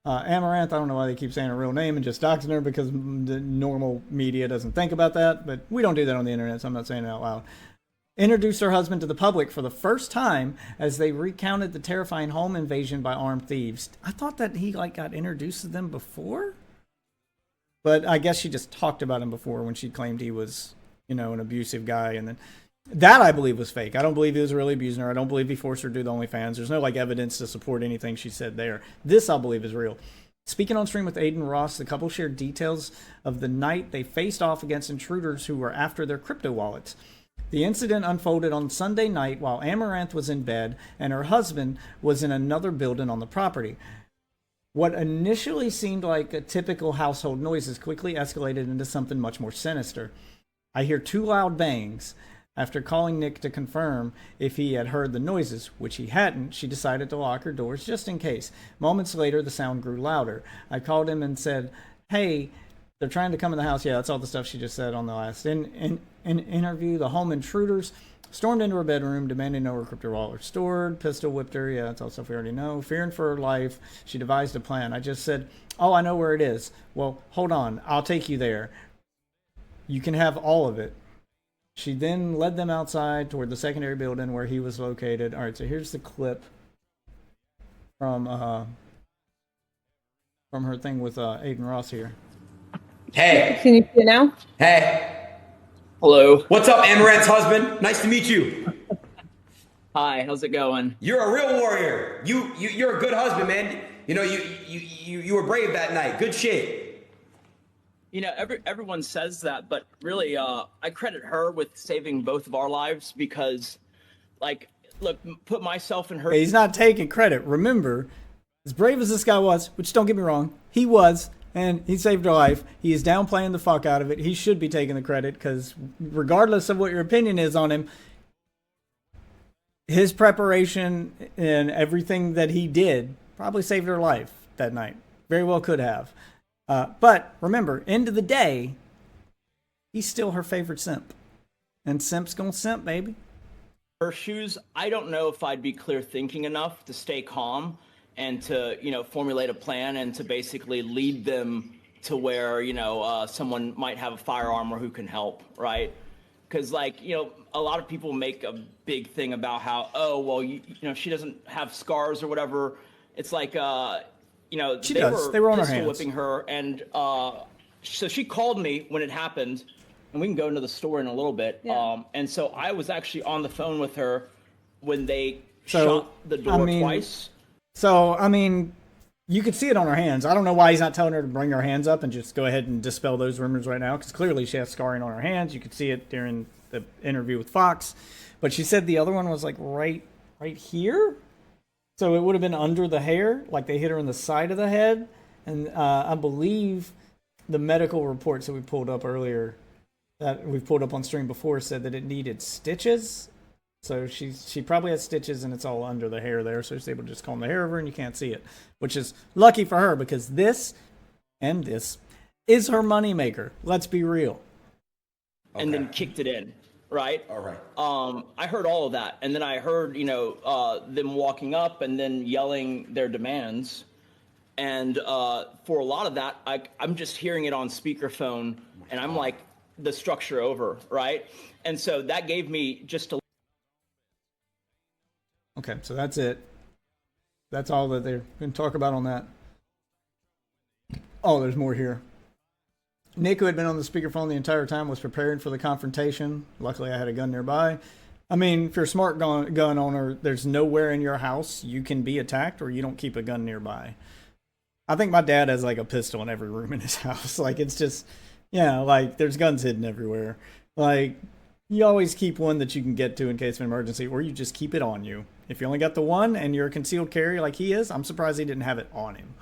Amouranth, I don't know why they keep saying her real name and just doxing her, because the normal media doesn't think about that. But we don't do that on the internet, so I'm not saying it out loud. Introduced her husband to the public for the first time as they recounted the terrifying home invasion by armed thieves. I thought that he got introduced to them before, but I guess she just talked about him before when she claimed he was, an abusive guy. And then that I believe was fake. I don't believe he was really abusing her. I don't believe he forced her to do the OnlyFans. There's no evidence to support anything she said there. This I believe is real. Speaking on stream with Aiden Ross, the couple shared details of the night they faced off against intruders who were after their crypto wallets. The incident unfolded on Sunday night while Amouranth was in bed and her husband was in another building on the property. What initially seemed like a typical household noises quickly escalated into something much more sinister. I hear 2 loud bangs. After calling Nick to confirm if he had heard the noises, which he hadn't, she decided to lock her doors just in case. Moments later, the sound grew louder. I called him and said, hey, they're trying to come in the house. Yeah, that's all the stuff she just said on the last interview. The home intruders Stormed into her bedroom, demanding to know where crypto wallet was stored. Pistol whipped her. Yeah, that's all stuff we already know. Fearing for her life, she devised a plan. I just said, "Oh, I know where it is." "Well, hold on. I'll take you there. You can have all of it." She then led them outside toward the secondary building where he was located. All right, so here's the clip from her thing with Aiden Ross here. Hey, Can you see it now? hey, Hello. what's up, Amaranth's husband? Nice to meet you. Hi. How's it going? You're a real warrior. You're a good husband, man. You know, you were brave that night. Good shit. You know, everyone says that, but really, I credit her with saving both of our lives because, like, look, put myself in her. He's not taking credit. Remember, as brave as this guy was, which don't get me wrong, he was, and he saved her life. He is downplaying the fuck out of it. He should be taking the credit because regardless of what your opinion is on him, his preparation and everything that he did probably saved her life that night. Very well could have. But remember, end of the day, he's still her favorite simp. And simp's gonna simp, baby. Her shoes, I don't know if I'd be clear thinking enough to stay calm and to, formulate a plan and to basically lead them to where, someone might have a firearm or who can help, right? Because, a lot of people make a big thing about how, oh, well, she doesn't have scars or whatever. It's like, She does. They were on her pistol hands. whipping her. And so she called me when it happened. And we can go into the story in a little bit. Yeah. And so I was actually on the phone with her when they So, shot the door twice. So, I mean, you could see it on her hands. I don't know why he's not telling her to bring her hands up and just go ahead and dispel those rumors right now, because clearly she has scarring on her hands. You could see it during the interview with Fox. But she said the other one was like right here. So it would have been under the hair, like they hit her in the side of the head. And I believe the medical reports that we pulled up earlier, that we pulled up on stream before, said that it needed stitches. So she probably has stitches and it's all under the hair there. So she's able to just comb the hair over and you can't see it, which is lucky for her because this is her moneymaker. Let's be real. And then kicked it in, right? All right. I heard all of that. And then I heard, them walking up and then yelling their demands. And for a lot of that, I'm just hearing it on speakerphone and I'm like, the structure over, right? And so that gave me just a... Okay, so that's it. That's all that they're going to talk about on that. Oh, there's more here. Nick, who had been on the speakerphone the entire time, was preparing for the confrontation. Luckily, I had a gun nearby. I mean, if you're a smart gun owner, there's nowhere in your house you can be attacked or you don't keep a gun nearby. I think my dad has like a pistol in every room in his house. Like, it's just, like there's guns hidden everywhere. Like, you always keep one that you can get to in case of an emergency, or you just keep it on you. If you only got the one and you're a concealed carry like he is, I'm surprised he didn't have it on him.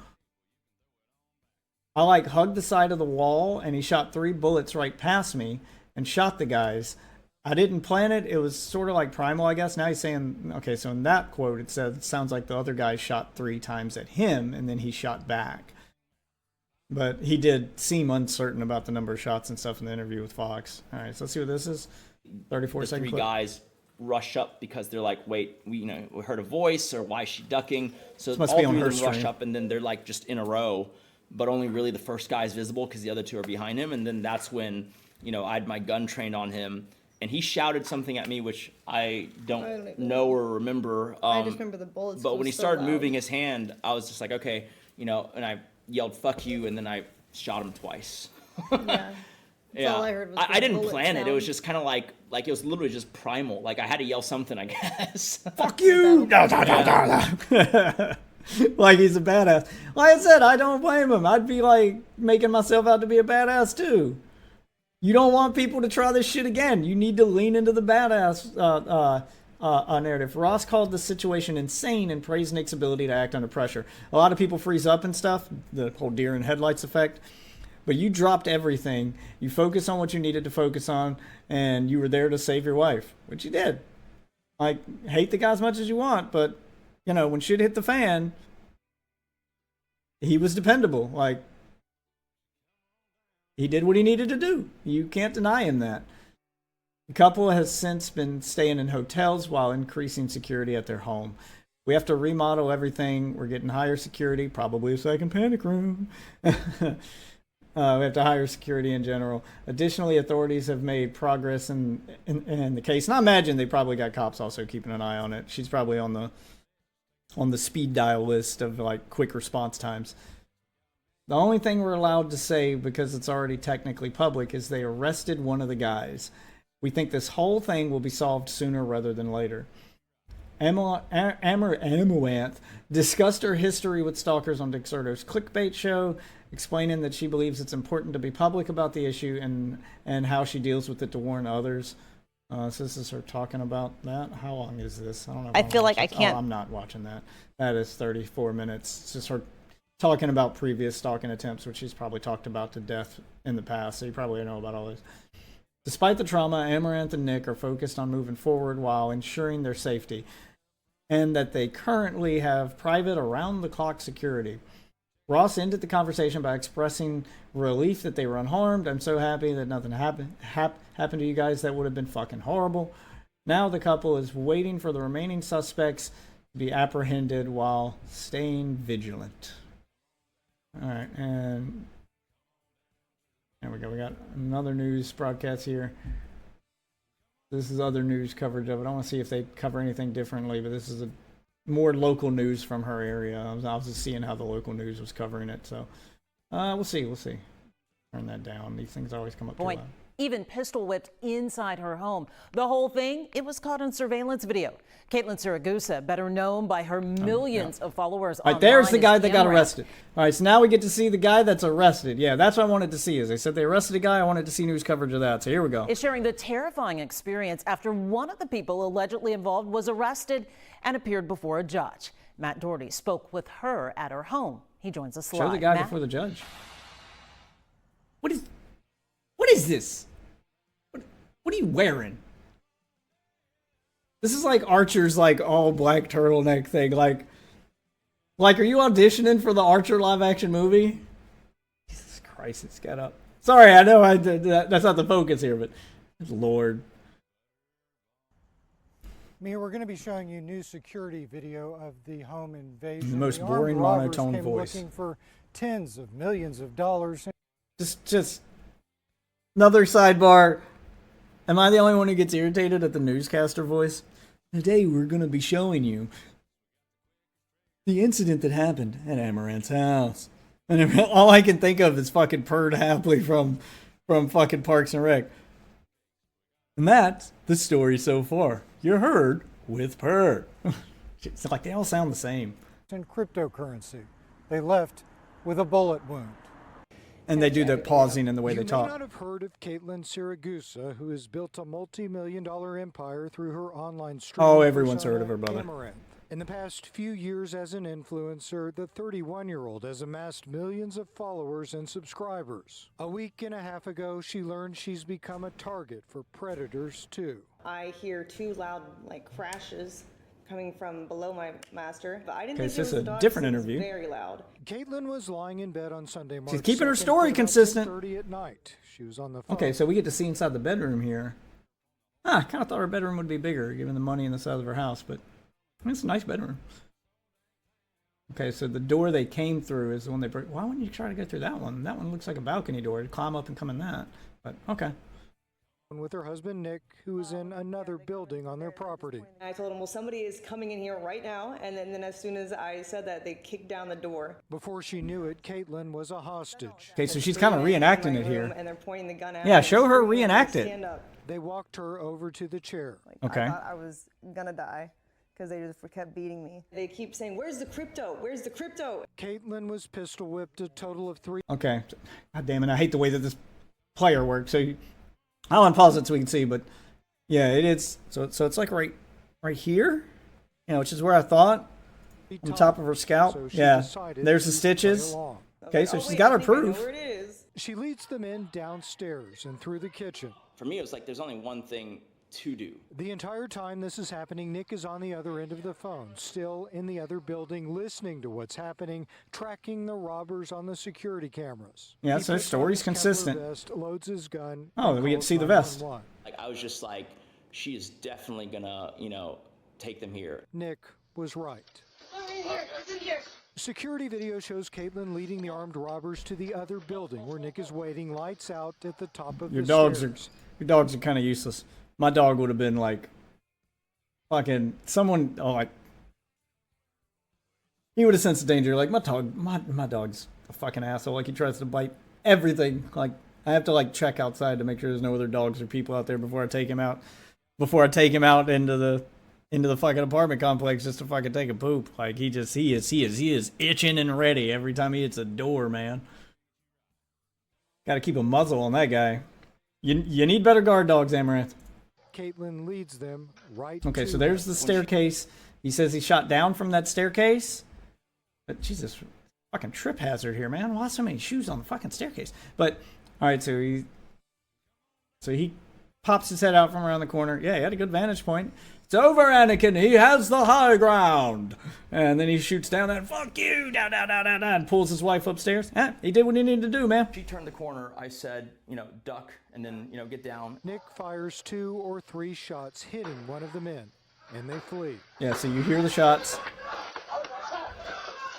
I hugged the side of the wall and he shot 3 bullets right past me and shot the guys. I didn't plan it. It was sort of like primal, I guess. Now he's saying, okay, so in that quote, it says, it sounds like the other guy shot 3 times at him and then he shot back. But he did seem uncertain about the number of shots and stuff in the interview with Fox. All right, so let's see what this is. 34-second three clip. guys rush up because they're like, wait, we heard a voice, or why is she ducking? So This must all be on three her of them rush stream. up and then they're like just in a row, but only really the first guy is visible because the other 2 are behind him. And then that's when, I had my gun trained on him and he shouted something at me, which I don't know or remember. I just remember the bullets. But was when he so started loud. moving his hand, I was just like, okay, and I yelled, fuck you. And then I shot him twice. Yeah. That's all I heard was I the didn't bullet plan it. It was sound. just kind of like it was literally just primal. Like I had to yell something, I guess. Fuck you! Like he's a badass. Like I said, I don't blame him. I'd be like making myself out to be a badass too. You don't want people to try this shit again. You need to lean into the badass narrative. Ross called the situation insane and praised Nick's ability to act under pressure. A lot of people freeze up and stuff, the whole deer in headlights effect. But you dropped everything. You focused on what you needed to focus on, and you were there to save your wife, which you did. Like, hate the guy as much as you want, but, when shit hit the fan, he was dependable. Like, he did what he needed to do. You can't deny him that. The couple has since been staying in hotels while increasing security at their home. We have to remodel everything. We're getting higher security, probably a second panic room. We have to hire security in general. Additionally, authorities have made progress in the case. And I imagine they probably got cops also keeping an eye on it. She's probably on the speed dial list of like quick response times. The only thing we're allowed to say, because it's already technically public, is they arrested one of the guys. We think this whole thing will be solved sooner rather than later. Amouranth discussed her history with stalkers on Dick Serto's clickbait show, explaining that she believes it's important to be public about the issue and how she deals with it to warn others. So this is her talking about that. How long is this? I don't know. I feel like I can't. Oh, I'm not watching that. That is 34 minutes. It's just her talking about previous stalking attempts, which she's probably talked about to death in the past. So you probably know about all this. Despite the trauma, Amouranth and Nick are focused on moving forward while ensuring their safety, and that they currently have private around-the-clock security. Ross ended the conversation by expressing relief that they were unharmed. I'm so happy that nothing happened to you guys. That would have been fucking horrible. Now the couple is waiting for the remaining suspects to be apprehended while staying vigilant. All right, and there we go. We got another news broadcast here. This is other news coverage of it. I want to see if they cover anything differently, but this is a more local news from her area. I was just seeing how the local news was covering it. So we'll see. Turn that down. These things always come up too loud. Even pistol whipped inside her home. The whole thing, it was caught on surveillance video. Caitlin Siragusa, better known by her millions of followers online. All right, there's the guy that got Amouranth. arrested. All right, so now we get to see the guy that's arrested. Yeah, that's what I wanted to see. As they said they arrested a guy, I wanted to see news coverage of that. So here we go. Is sharing the terrifying experience after one of the people allegedly involved was arrested and appeared before a judge. Matt Doherty spoke with her at her home. He joins us live. Show the guy Matt? before the judge. What is this? What are you wearing? This is like Archer's like all black turtleneck thing. Like are you auditioning for the Archer live action movie? Jesus Christ, it's got up. Sorry, I know that's not the focus here, but Lord. Mia, we're going to be showing you new security video of the home invasion. The most The armed boring robbers monotone came voice. Looking for tens of millions of dollars. Just another sidebar. Am I the only one who gets irritated at the newscaster voice? Today we're going to be showing you the incident that happened at Amouranth's house. And all I can think of is fucking Perd Hapley from fucking Parks and Rec. And that's the story so far. You heard with Perd. It's like they all sound the same. In cryptocurrency. They left with a bullet wound. And they do the pausing in the way they You may talk. not have heard of Caitlin Siragusa, who has built a multi-million-dollar empire through her online streaming. Oh, everyone's heard of her, persona, brother. Amouranth. In the past few years as an influencer, the 31-year-old has amassed millions of followers and subscribers. A week and a half ago, she learned she's become a target for predators too. I hear two loud crashes coming from below my master, but I didn't Okay, think so it this was is a the dogs. different It was interview. very loud. Caitlin was lying in bed on Sunday, March She's keeping her 2nd, story at consistent. 11:30 at night. She was on the phone. Okay, so we get to see inside the bedroom here. I kind of thought her bedroom would be bigger, given the money in the side of her house, but it's a nice bedroom. Okay, so the door they came through is the one they broke. Why wouldn't you try to go through that one? That one looks like a balcony door. You'd climb up and come in that. But okay. with her husband Nick, who was in another building on their property. I told him, well, somebody is coming in here right now. And then as soon as I said that, they kicked down the door. Before she knew it, Caitlin was a hostage. Okay, so she's kind of reenacting it here. And they're pointing the gun at Yeah, me, show her screaming, reenact it. Stand up. They walked her over to the chair. Okay. I thought I was gonna die because they just kept beating me. They keep saying, where's the crypto? Where's the crypto? Caitlin was pistol whipped a total of 3. Okay. God damn it, I hate the way that this player works. So I want to pause it so we can see, but yeah, it is. So it's like right here, which is where I thought, on the top of her scalp. So she yeah, decided there's the to play stitches. along. Okay, so Oh, she's wait, got her I think I know proof. where it is. She leads them in downstairs and through the kitchen. For me, it was like there's only one thing to do. The entire time this is happening, Nick is on the other end of the phone, still in the other building, listening to what's happening, tracking the robbers on the security cameras. Yeah, He so his puts on story's his Kevlar consistent. vest, loads his gun. Oh, and we get to calls see the vest. 911. Like, I was just like, she is definitely gonna, you know, take them here. Nick was right. Security video shows Caitlin leading the armed robbers to the other building where Nick is waiting, lights out at the top of Your the dogs stairs. are kind of useless. My dog would have been like, fucking someone. Oh, like he would have sensed the danger. Like my dog's a fucking asshole. Like he tries to bite everything. Like I have to like check outside to make sure there's no other dogs or people out there before I take him out. Before I take him out into the fucking apartment complex just to fucking take a poop. Like he is itching and ready every time he hits a door, man. Got to keep a muzzle on that guy. You need better guard dogs, Amouranth. Caitlin leads them right Okay, to so there's the staircase. He says he shot down from that staircase. But Jesus, fucking trip hazard here, man. Why so many shoes on the fucking staircase? But all right, so he pops his head out from around the corner. Yeah, he had a good vantage point. It's over, Anakin. He has the high ground. And then he shoots down and fuck you, down, and pulls his wife upstairs. He did what he needed to do, man. She turned the corner. I said, you know, duck, and then, you know, get down. Nick fires 2 or 3 shots, hitting one of the men, and they flee. Yeah, so you hear the shots.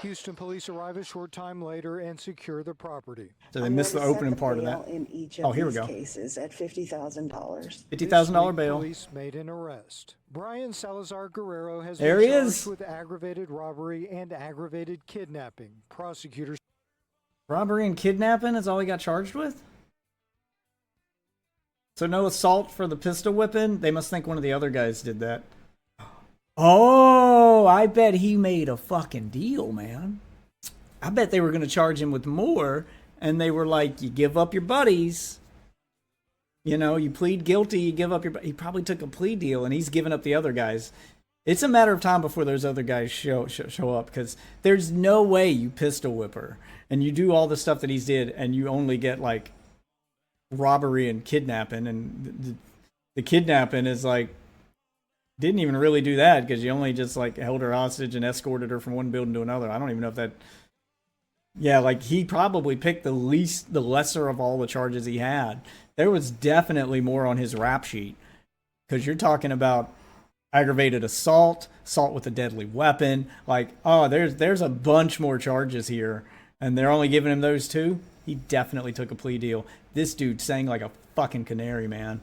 Houston police arrive a short time later and secure the property. So they missed the opening part of that. In each Oh, of here we these go. cases at $50,000. $50,000 bail. Police made an arrest. Brian Salazar Guerrero has There been he charged is. with aggravated robbery and aggravated kidnapping. Prosecutors Robbery and kidnapping is all he got charged with? So no assault for the pistol whipping? They must think one of the other guys did that. Oh, I bet he made a fucking deal, man. I bet they were going to charge him with more, and they were like, you give up your buddies. You know, you plead guilty, you give up your... He probably took a plea deal, and he's giving up the other guys. It's a matter of time before those other guys show up, because there's no way you pistol whip her, and you do all the stuff that he's did, and you only get, like, robbery and kidnapping, and the kidnapping is, like, didn't even really do that, because you only just, like, held her hostage and escorted her from one building to another. I don't even know if that... Yeah, like, he probably picked the lesser of all the charges he had. There was definitely more on his rap sheet, because you're talking about aggravated assault with a deadly weapon. Like, oh, there's a bunch more charges here, and they're only giving him those 2. He definitely took a plea deal. This dude sang like a fucking canary, man.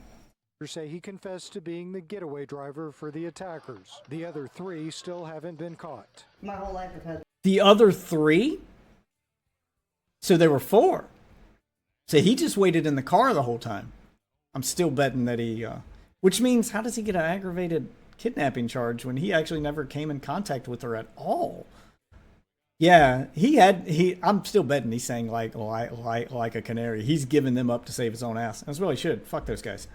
say he confessed to being the getaway driver for the attackers. The other 3 still haven't been caught. My whole life I've had. The other 3? So there were 4. So he just waited in the car the whole time. I'm still betting that he... which means, how does he get an aggravated kidnapping charge when he actually never came in contact with her at all? Yeah, I'm still betting he's saying like a canary. He's giving them up to save his own ass. That's what he should. Fuck those guys.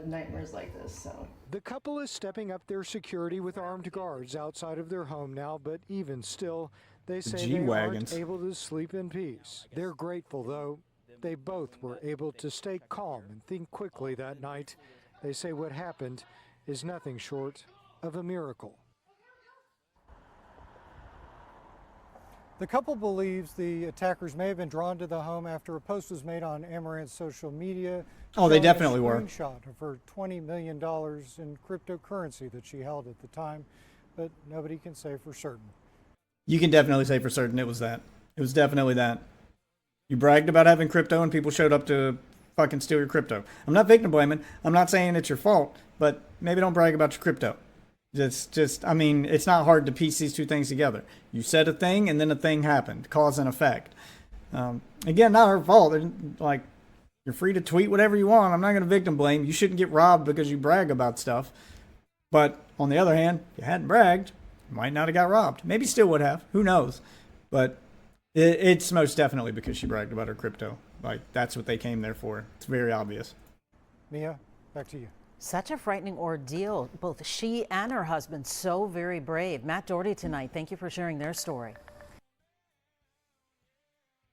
Nightmares like this, so. The couple is stepping up their security with armed guards outside of their home now, but even still, they say they aren't able to sleep in peace. They're grateful, though. They both were able to stay calm and think quickly that night. They say what happened is nothing short of a miracle. The couple believes the attackers may have been drawn to the home after a post was made on Amouranth's social media. Oh, they definitely were. A screenshot of her $20 million in cryptocurrency that she held at the time, but nobody can say for certain. You can definitely say for certain it was that. It was definitely that. You bragged about having crypto and people showed up to fucking steal your crypto. I'm not victim blaming. I'm not saying it's your fault, but maybe don't brag about your crypto. I mean, it's not hard to piece these two things together. You said a thing and then a thing happened. Cause and effect. Again, not her fault. Like, you're free to tweet whatever you want. I'm not going to victim blame. You shouldn't get robbed because you brag about stuff. But on the other hand, if you hadn't bragged, you might not have got robbed. Maybe still would have. Who knows? But it's most definitely because she bragged about her crypto. Like, that's what they came there for. It's very obvious. Mia, back to you. Such a frightening ordeal. Both she and her husband, so very brave. Matt Doherty tonight. Thank you for sharing their story.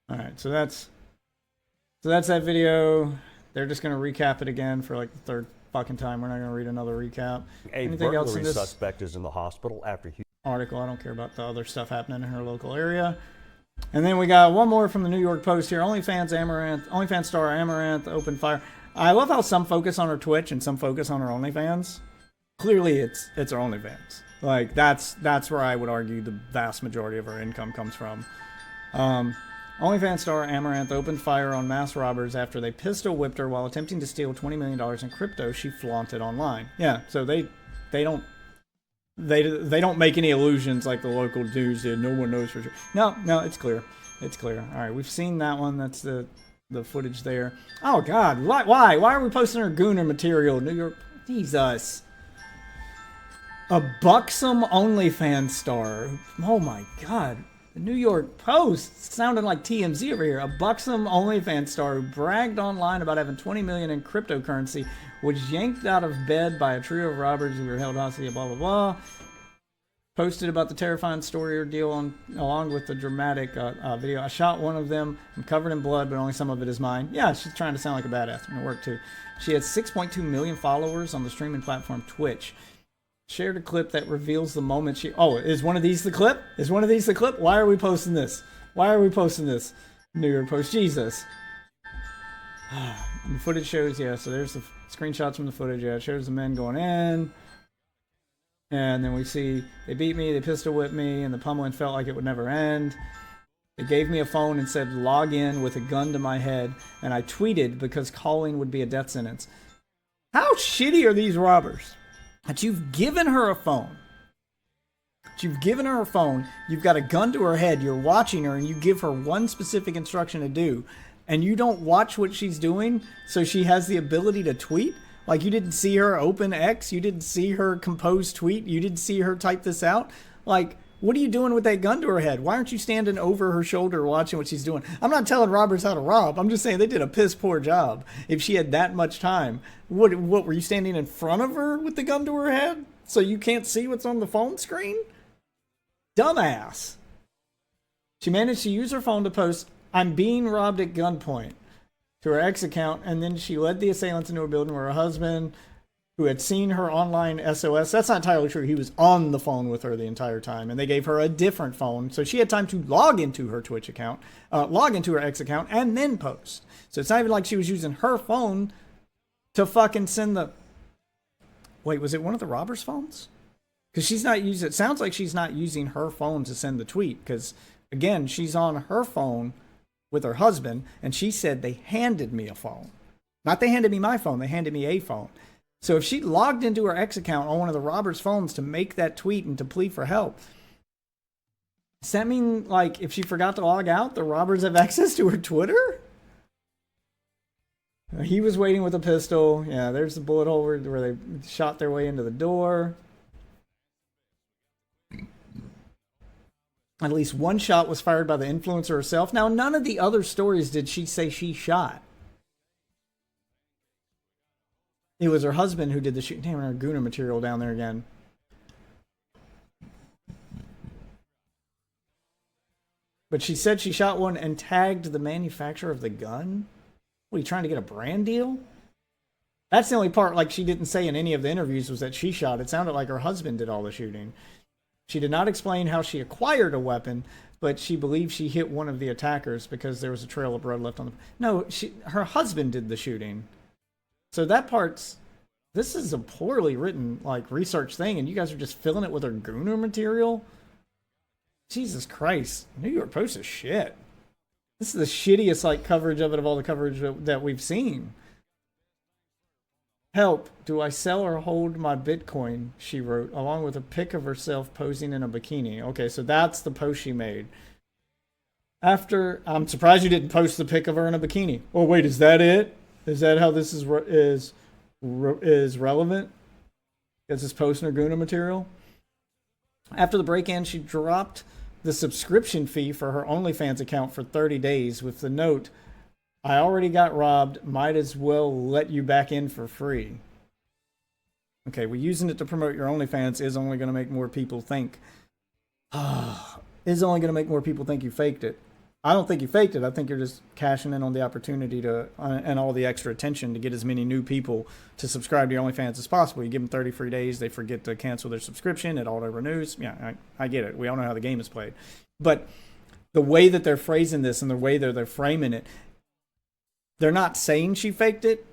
All right, so that's that video. They're just going to recap it again for like the fucking time. We're not going to read another recap. A Anything else in burglary this suspect is in the hospital after he article? I don't care about the other stuff happening in her local area. And then we got one more from the New York Post here. OnlyFans star Amouranth opened fire. I love how some focus on her Twitch and some focus on her OnlyFans. Clearly, it's her OnlyFans. Like, that's where I would argue the vast majority of her income comes from. OnlyFans star Amouranth opened fire on mass robbers after they pistol whipped her while attempting to steal $20 million in crypto she flaunted online. Yeah, so they don't make any illusions like the local news did. No one knows for sure. No, it's clear. It's clear. All right, we've seen that one. That's the footage there. Oh God, why are we posting our Gooner material? New York, Jesus. A buxom OnlyFans star. Oh my God. The New York Post sounding like TMZ over here. A buxom OnlyFans star who bragged online about having $20 million in cryptocurrency was yanked out of bed by a trio of robbers who were held hostage. Blah blah blah. Posted about the terrifying story ordeal along with the dramatic video. I shot one of them. I'm covered in blood, but only some of it is mine. Yeah, she's trying to sound like a badass, and it worked too. She has 6.2 million followers on the streaming platform Twitch. Shared a clip that reveals the moment she... Oh, is one of these the clip? Is one of these the clip? Why are we posting this? Why are we posting this? New York Post. Jesus. And the footage shows, yeah, so there's the screenshots from the footage. Yeah, it shows the men going in. And then we see they beat me, they pistol whipped me, and the pummeling felt like it would never end. They gave me a phone and said, log in with a gun to my head. And I tweeted because calling would be a death sentence. How shitty are these robbers? That you've given her a phone. You've got a gun to her head, you're watching her, and you give her one specific instruction to do, and you don't watch what she's doing, so she has the ability to tweet? Like, you didn't see her open X, you didn't see her compose tweet, you didn't see her type this out? Like, what are you doing with that gun to her head? Why aren't you standing over her shoulder watching what she's doing? I'm not telling robbers how to rob. I'm just saying they did a piss poor job. If she had that much time, what were you standing in front of her with the gun to her head so you can't see what's on the phone screen? Dumbass. She managed to use her phone to post, "I'm being robbed at gunpoint," to her ex account, and then she led the assailants into a building where her husband, who had seen her online SOS. That's not entirely true. He was on the phone with her the entire time, and they gave her a different phone, so she had time to log into her Twitch account, log into her ex account, and then post. So it's not even like she was using her phone to fucking send the... Wait, was it one of the robbers' phones? Because she's not using... It sounds like she's not using her phone to send the tweet, because, again, she's on her phone with her husband, and she said they handed me a phone. Not they handed me my phone, they handed me a phone. So if she logged into her ex account on one of the robbers' phones to make that tweet and to plead for help, does that mean, like, if she forgot to log out, the robbers have access to her Twitter? He was waiting with a pistol. Yeah, there's the bullet hole where they shot their way into the door. At least one shot was fired by the influencer herself. Now, none of the other stories did she say she shot. It was her husband who did the shooting. Damn, our Gooner material down there again. But she said she shot one and tagged the manufacturer of the gun? What, are you trying to get a brand deal? That's the only part, like, she didn't say in any of the interviews was that she shot. It sounded like her husband did all the shooting. She did not explain how she acquired a weapon, but she believes she hit one of the attackers because there was a trail of blood left on the... No, her husband did the shooting. So that part's... This is a poorly written, like, research thing, and you guys are just filling it with her Gooner material? Jesus Christ. New York Post is shit. This is the shittiest, like, coverage of it of all the coverage that we've seen. Help. Do I sell or hold my Bitcoin? She wrote, along with a pic of herself posing in a bikini. Okay, so that's the post she made. After... I'm surprised you didn't post the pic of her in a bikini. Oh, wait, is that it? Is that how this is relevant? Is this posting her Gooner material? After the break-in, she dropped the subscription fee for her OnlyFans account for 30 days with the note, "I already got robbed, might as well let you back in for free." Okay, well, using it to promote your OnlyFans is only going to make more people think. Is only going to make more people think you faked it. I don't think you faked it. I think you're just cashing in on the opportunity to and all the extra attention to get as many new people to subscribe to your OnlyFans as possible. You give them 30 free days, they forget to cancel their subscription, it auto renews. Yeah, I get it. We all know how the game is played. But the way that they're phrasing this and the way that they're framing it, they're not saying she faked it,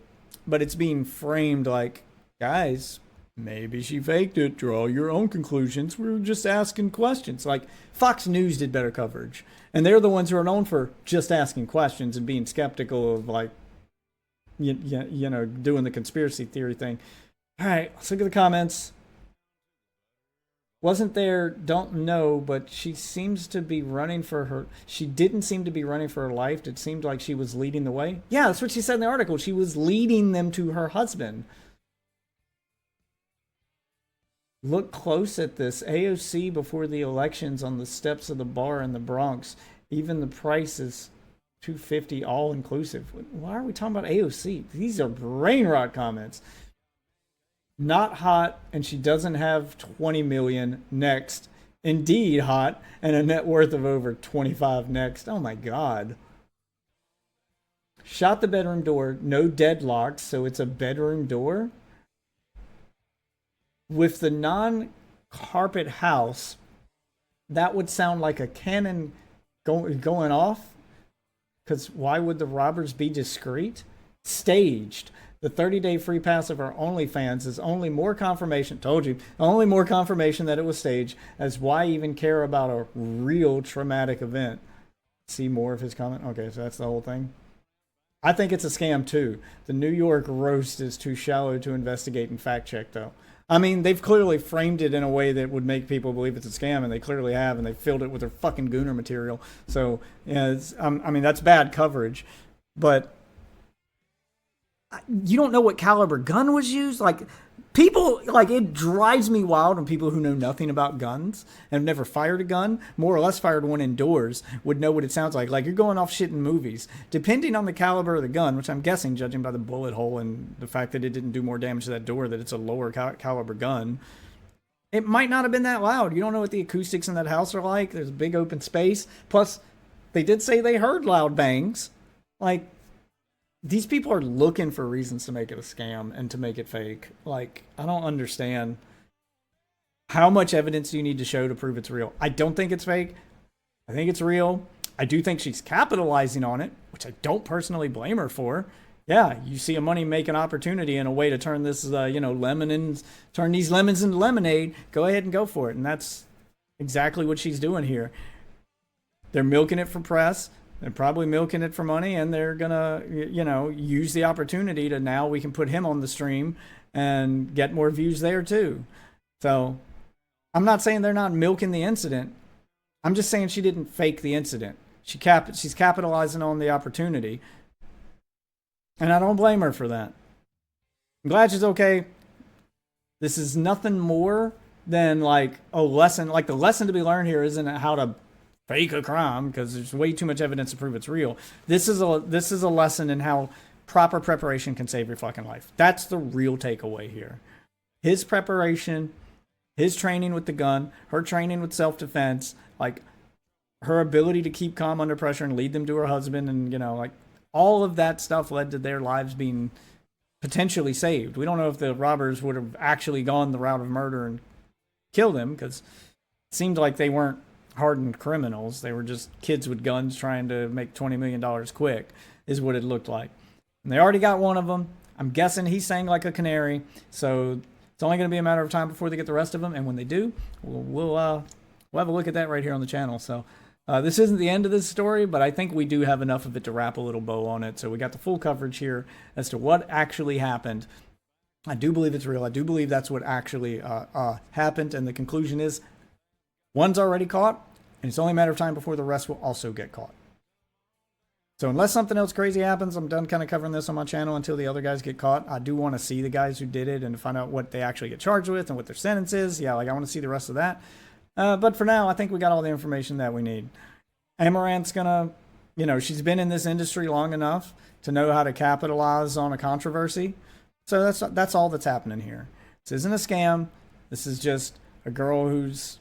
but it's being framed like, guys, maybe she faked it. Draw your own conclusions. We're just asking questions. Like, Fox News did better coverage. And they're the ones who are known for just asking questions and being skeptical of, like, you know, doing the conspiracy theory thing. All right, let's look at the comments. Wasn't there, don't know, but she seems to be running for her. She didn't seem to be running for her life. It seemed like she was leading the way. Yeah, that's what she said in the article. She was leading them to her husband. Look close at this. AOC before the elections on the steps of the bar in the Bronx. Even the price is $250 all inclusive. Why are we talking about AOC? These are brain rot comments. Not hot, and she doesn't have 20 million. Next. Indeed hot, and a net worth of over 25 next. Oh my God. Shot the bedroom door. No deadlocks, so it's a bedroom door. With the non-carpet house, that would sound like a cannon going off. Because why would the robbers be discreet? Staged. The 30-day free pass of our OnlyFans is only more confirmation, told you, only more confirmation that it was staged, as why even care about a real traumatic event? See more of his comment? Okay, so that's the whole thing. I think it's a scam too. The New York roast is too shallow to investigate and fact check though. I mean, they've clearly framed it in a way that would make people believe it's a scam, and they clearly have, and they filled it with their fucking Gooner material. So, yeah, I mean, that's bad coverage. But you don't know what caliber gun was used? Like, people, like, it drives me wild when people who know nothing about guns and have never fired a gun, more or less fired one indoors, would know what it sounds like. Like, you're going off shit in movies. Depending on the caliber of the gun, which I'm guessing, judging by the bullet hole and the fact that it didn't do more damage to that door, that it's a lower caliber gun, it might not have been that loud. You don't know what the acoustics in that house are like. There's a big open space. Plus, they did say they heard loud bangs. Like, these people are looking for reasons to make it a scam and to make it fake. Like, I don't understand. How much evidence do you need to show to prove it's real? I don't think it's fake. I think it's real. I do think she's capitalizing on it, which I don't personally blame her for. Yeah, you see a money-making opportunity and a way to turn this, turn these lemons into lemonade. Go ahead and go for it. And that's exactly what she's doing here. They're milking it for press. They're probably milking it for money, and they're going to, use the opportunity to now we can put him on the stream and get more views there too. So I'm not saying they're not milking the incident. I'm just saying she didn't fake the incident. She's capitalizing on the opportunity. And I don't blame her for that. I'm glad she's okay. This is nothing more than like a lesson. Like, the lesson to be learned here isn't how to fake a crime, because there's way too much evidence to prove it's real. This is a lesson in how proper preparation can save your fucking life. That's the real takeaway here. His preparation, his training with the gun, her training with self-defense, like her ability to keep calm under pressure and lead them to her husband, and like all of that stuff led to their lives being potentially saved. We don't know if the robbers would have actually gone the route of murder and killed him, because it seemed like they weren't hardened criminals. They were just kids with guns trying to make $20 million quick, is what it looked like. And they already got one of them. I'm guessing he sang like a canary. So it's only going to be a matter of time before they get the rest of them. And when they do, we'll have a look at that right here on the channel. So this isn't the end of this story, but I think we do have enough of it to wrap a little bow on it. So we got the full coverage here as to what actually happened. I do believe it's real. I do believe that's what actually happened. And the conclusion is, one's already caught, and it's only a matter of time before the rest will also get caught. So unless something else crazy happens, I'm done kind of covering this on my channel until the other guys get caught. I do want to see the guys who did it and find out what they actually get charged with and what their sentence is. Yeah, like I want to see the rest of that. But for now, I think we got all the information that we need. Amouranth's gonna, she's been in this industry long enough to know how to capitalize on a controversy. So that's all that's happening here. This isn't a scam. This is just a girl who's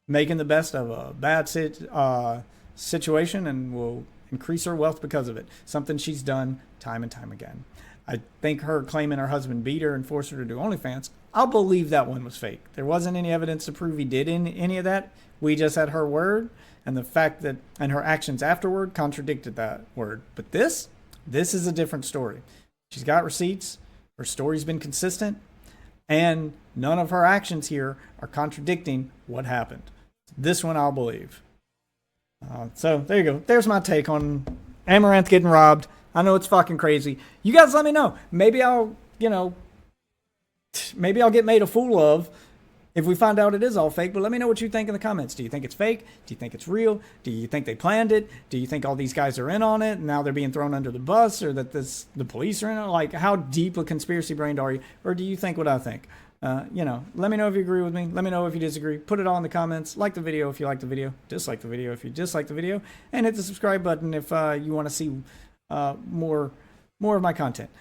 making the best of a situation and will increase her wealth because of it. Something she's done time and time again. I think her claiming her husband beat her and forced her to do OnlyFans, I'll believe that one was fake. There wasn't any evidence to prove he did any of that. We just had her word, and the fact that, and her actions afterward contradicted that word. But this is a different story. She's got receipts. Her story's been consistent, and none of her actions here are contradicting what happened. This one I'll believe. So there you go. There's my take on Amouranth getting robbed. I know it's fucking crazy. You guys let me know. Maybe I'll get made a fool of if we find out it is all fake, but let me know what you think in the comments. Do you think it's fake? Do you think it's real? Do you think they planned it? Do you think all these guys are in on it and now they're being thrown under the bus, or that the police are in on it? Like, how deep a conspiracy brained are you? Or do you think what I think? Let me know if you agree with me. Let me know if you disagree. Put it all in the comments. Like the video if you like the video. Dislike the video if you dislike the video. And hit the subscribe button if you want to see more of my content.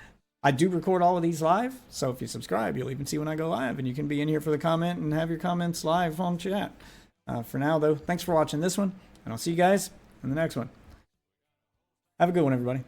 I do record all of these live, so if you subscribe, you'll even see when I go live, and you can be in here for the comment and have your comments live on chat. For now, though, thanks for watching this one, and I'll see you guys in the next one. Have a good one, everybody.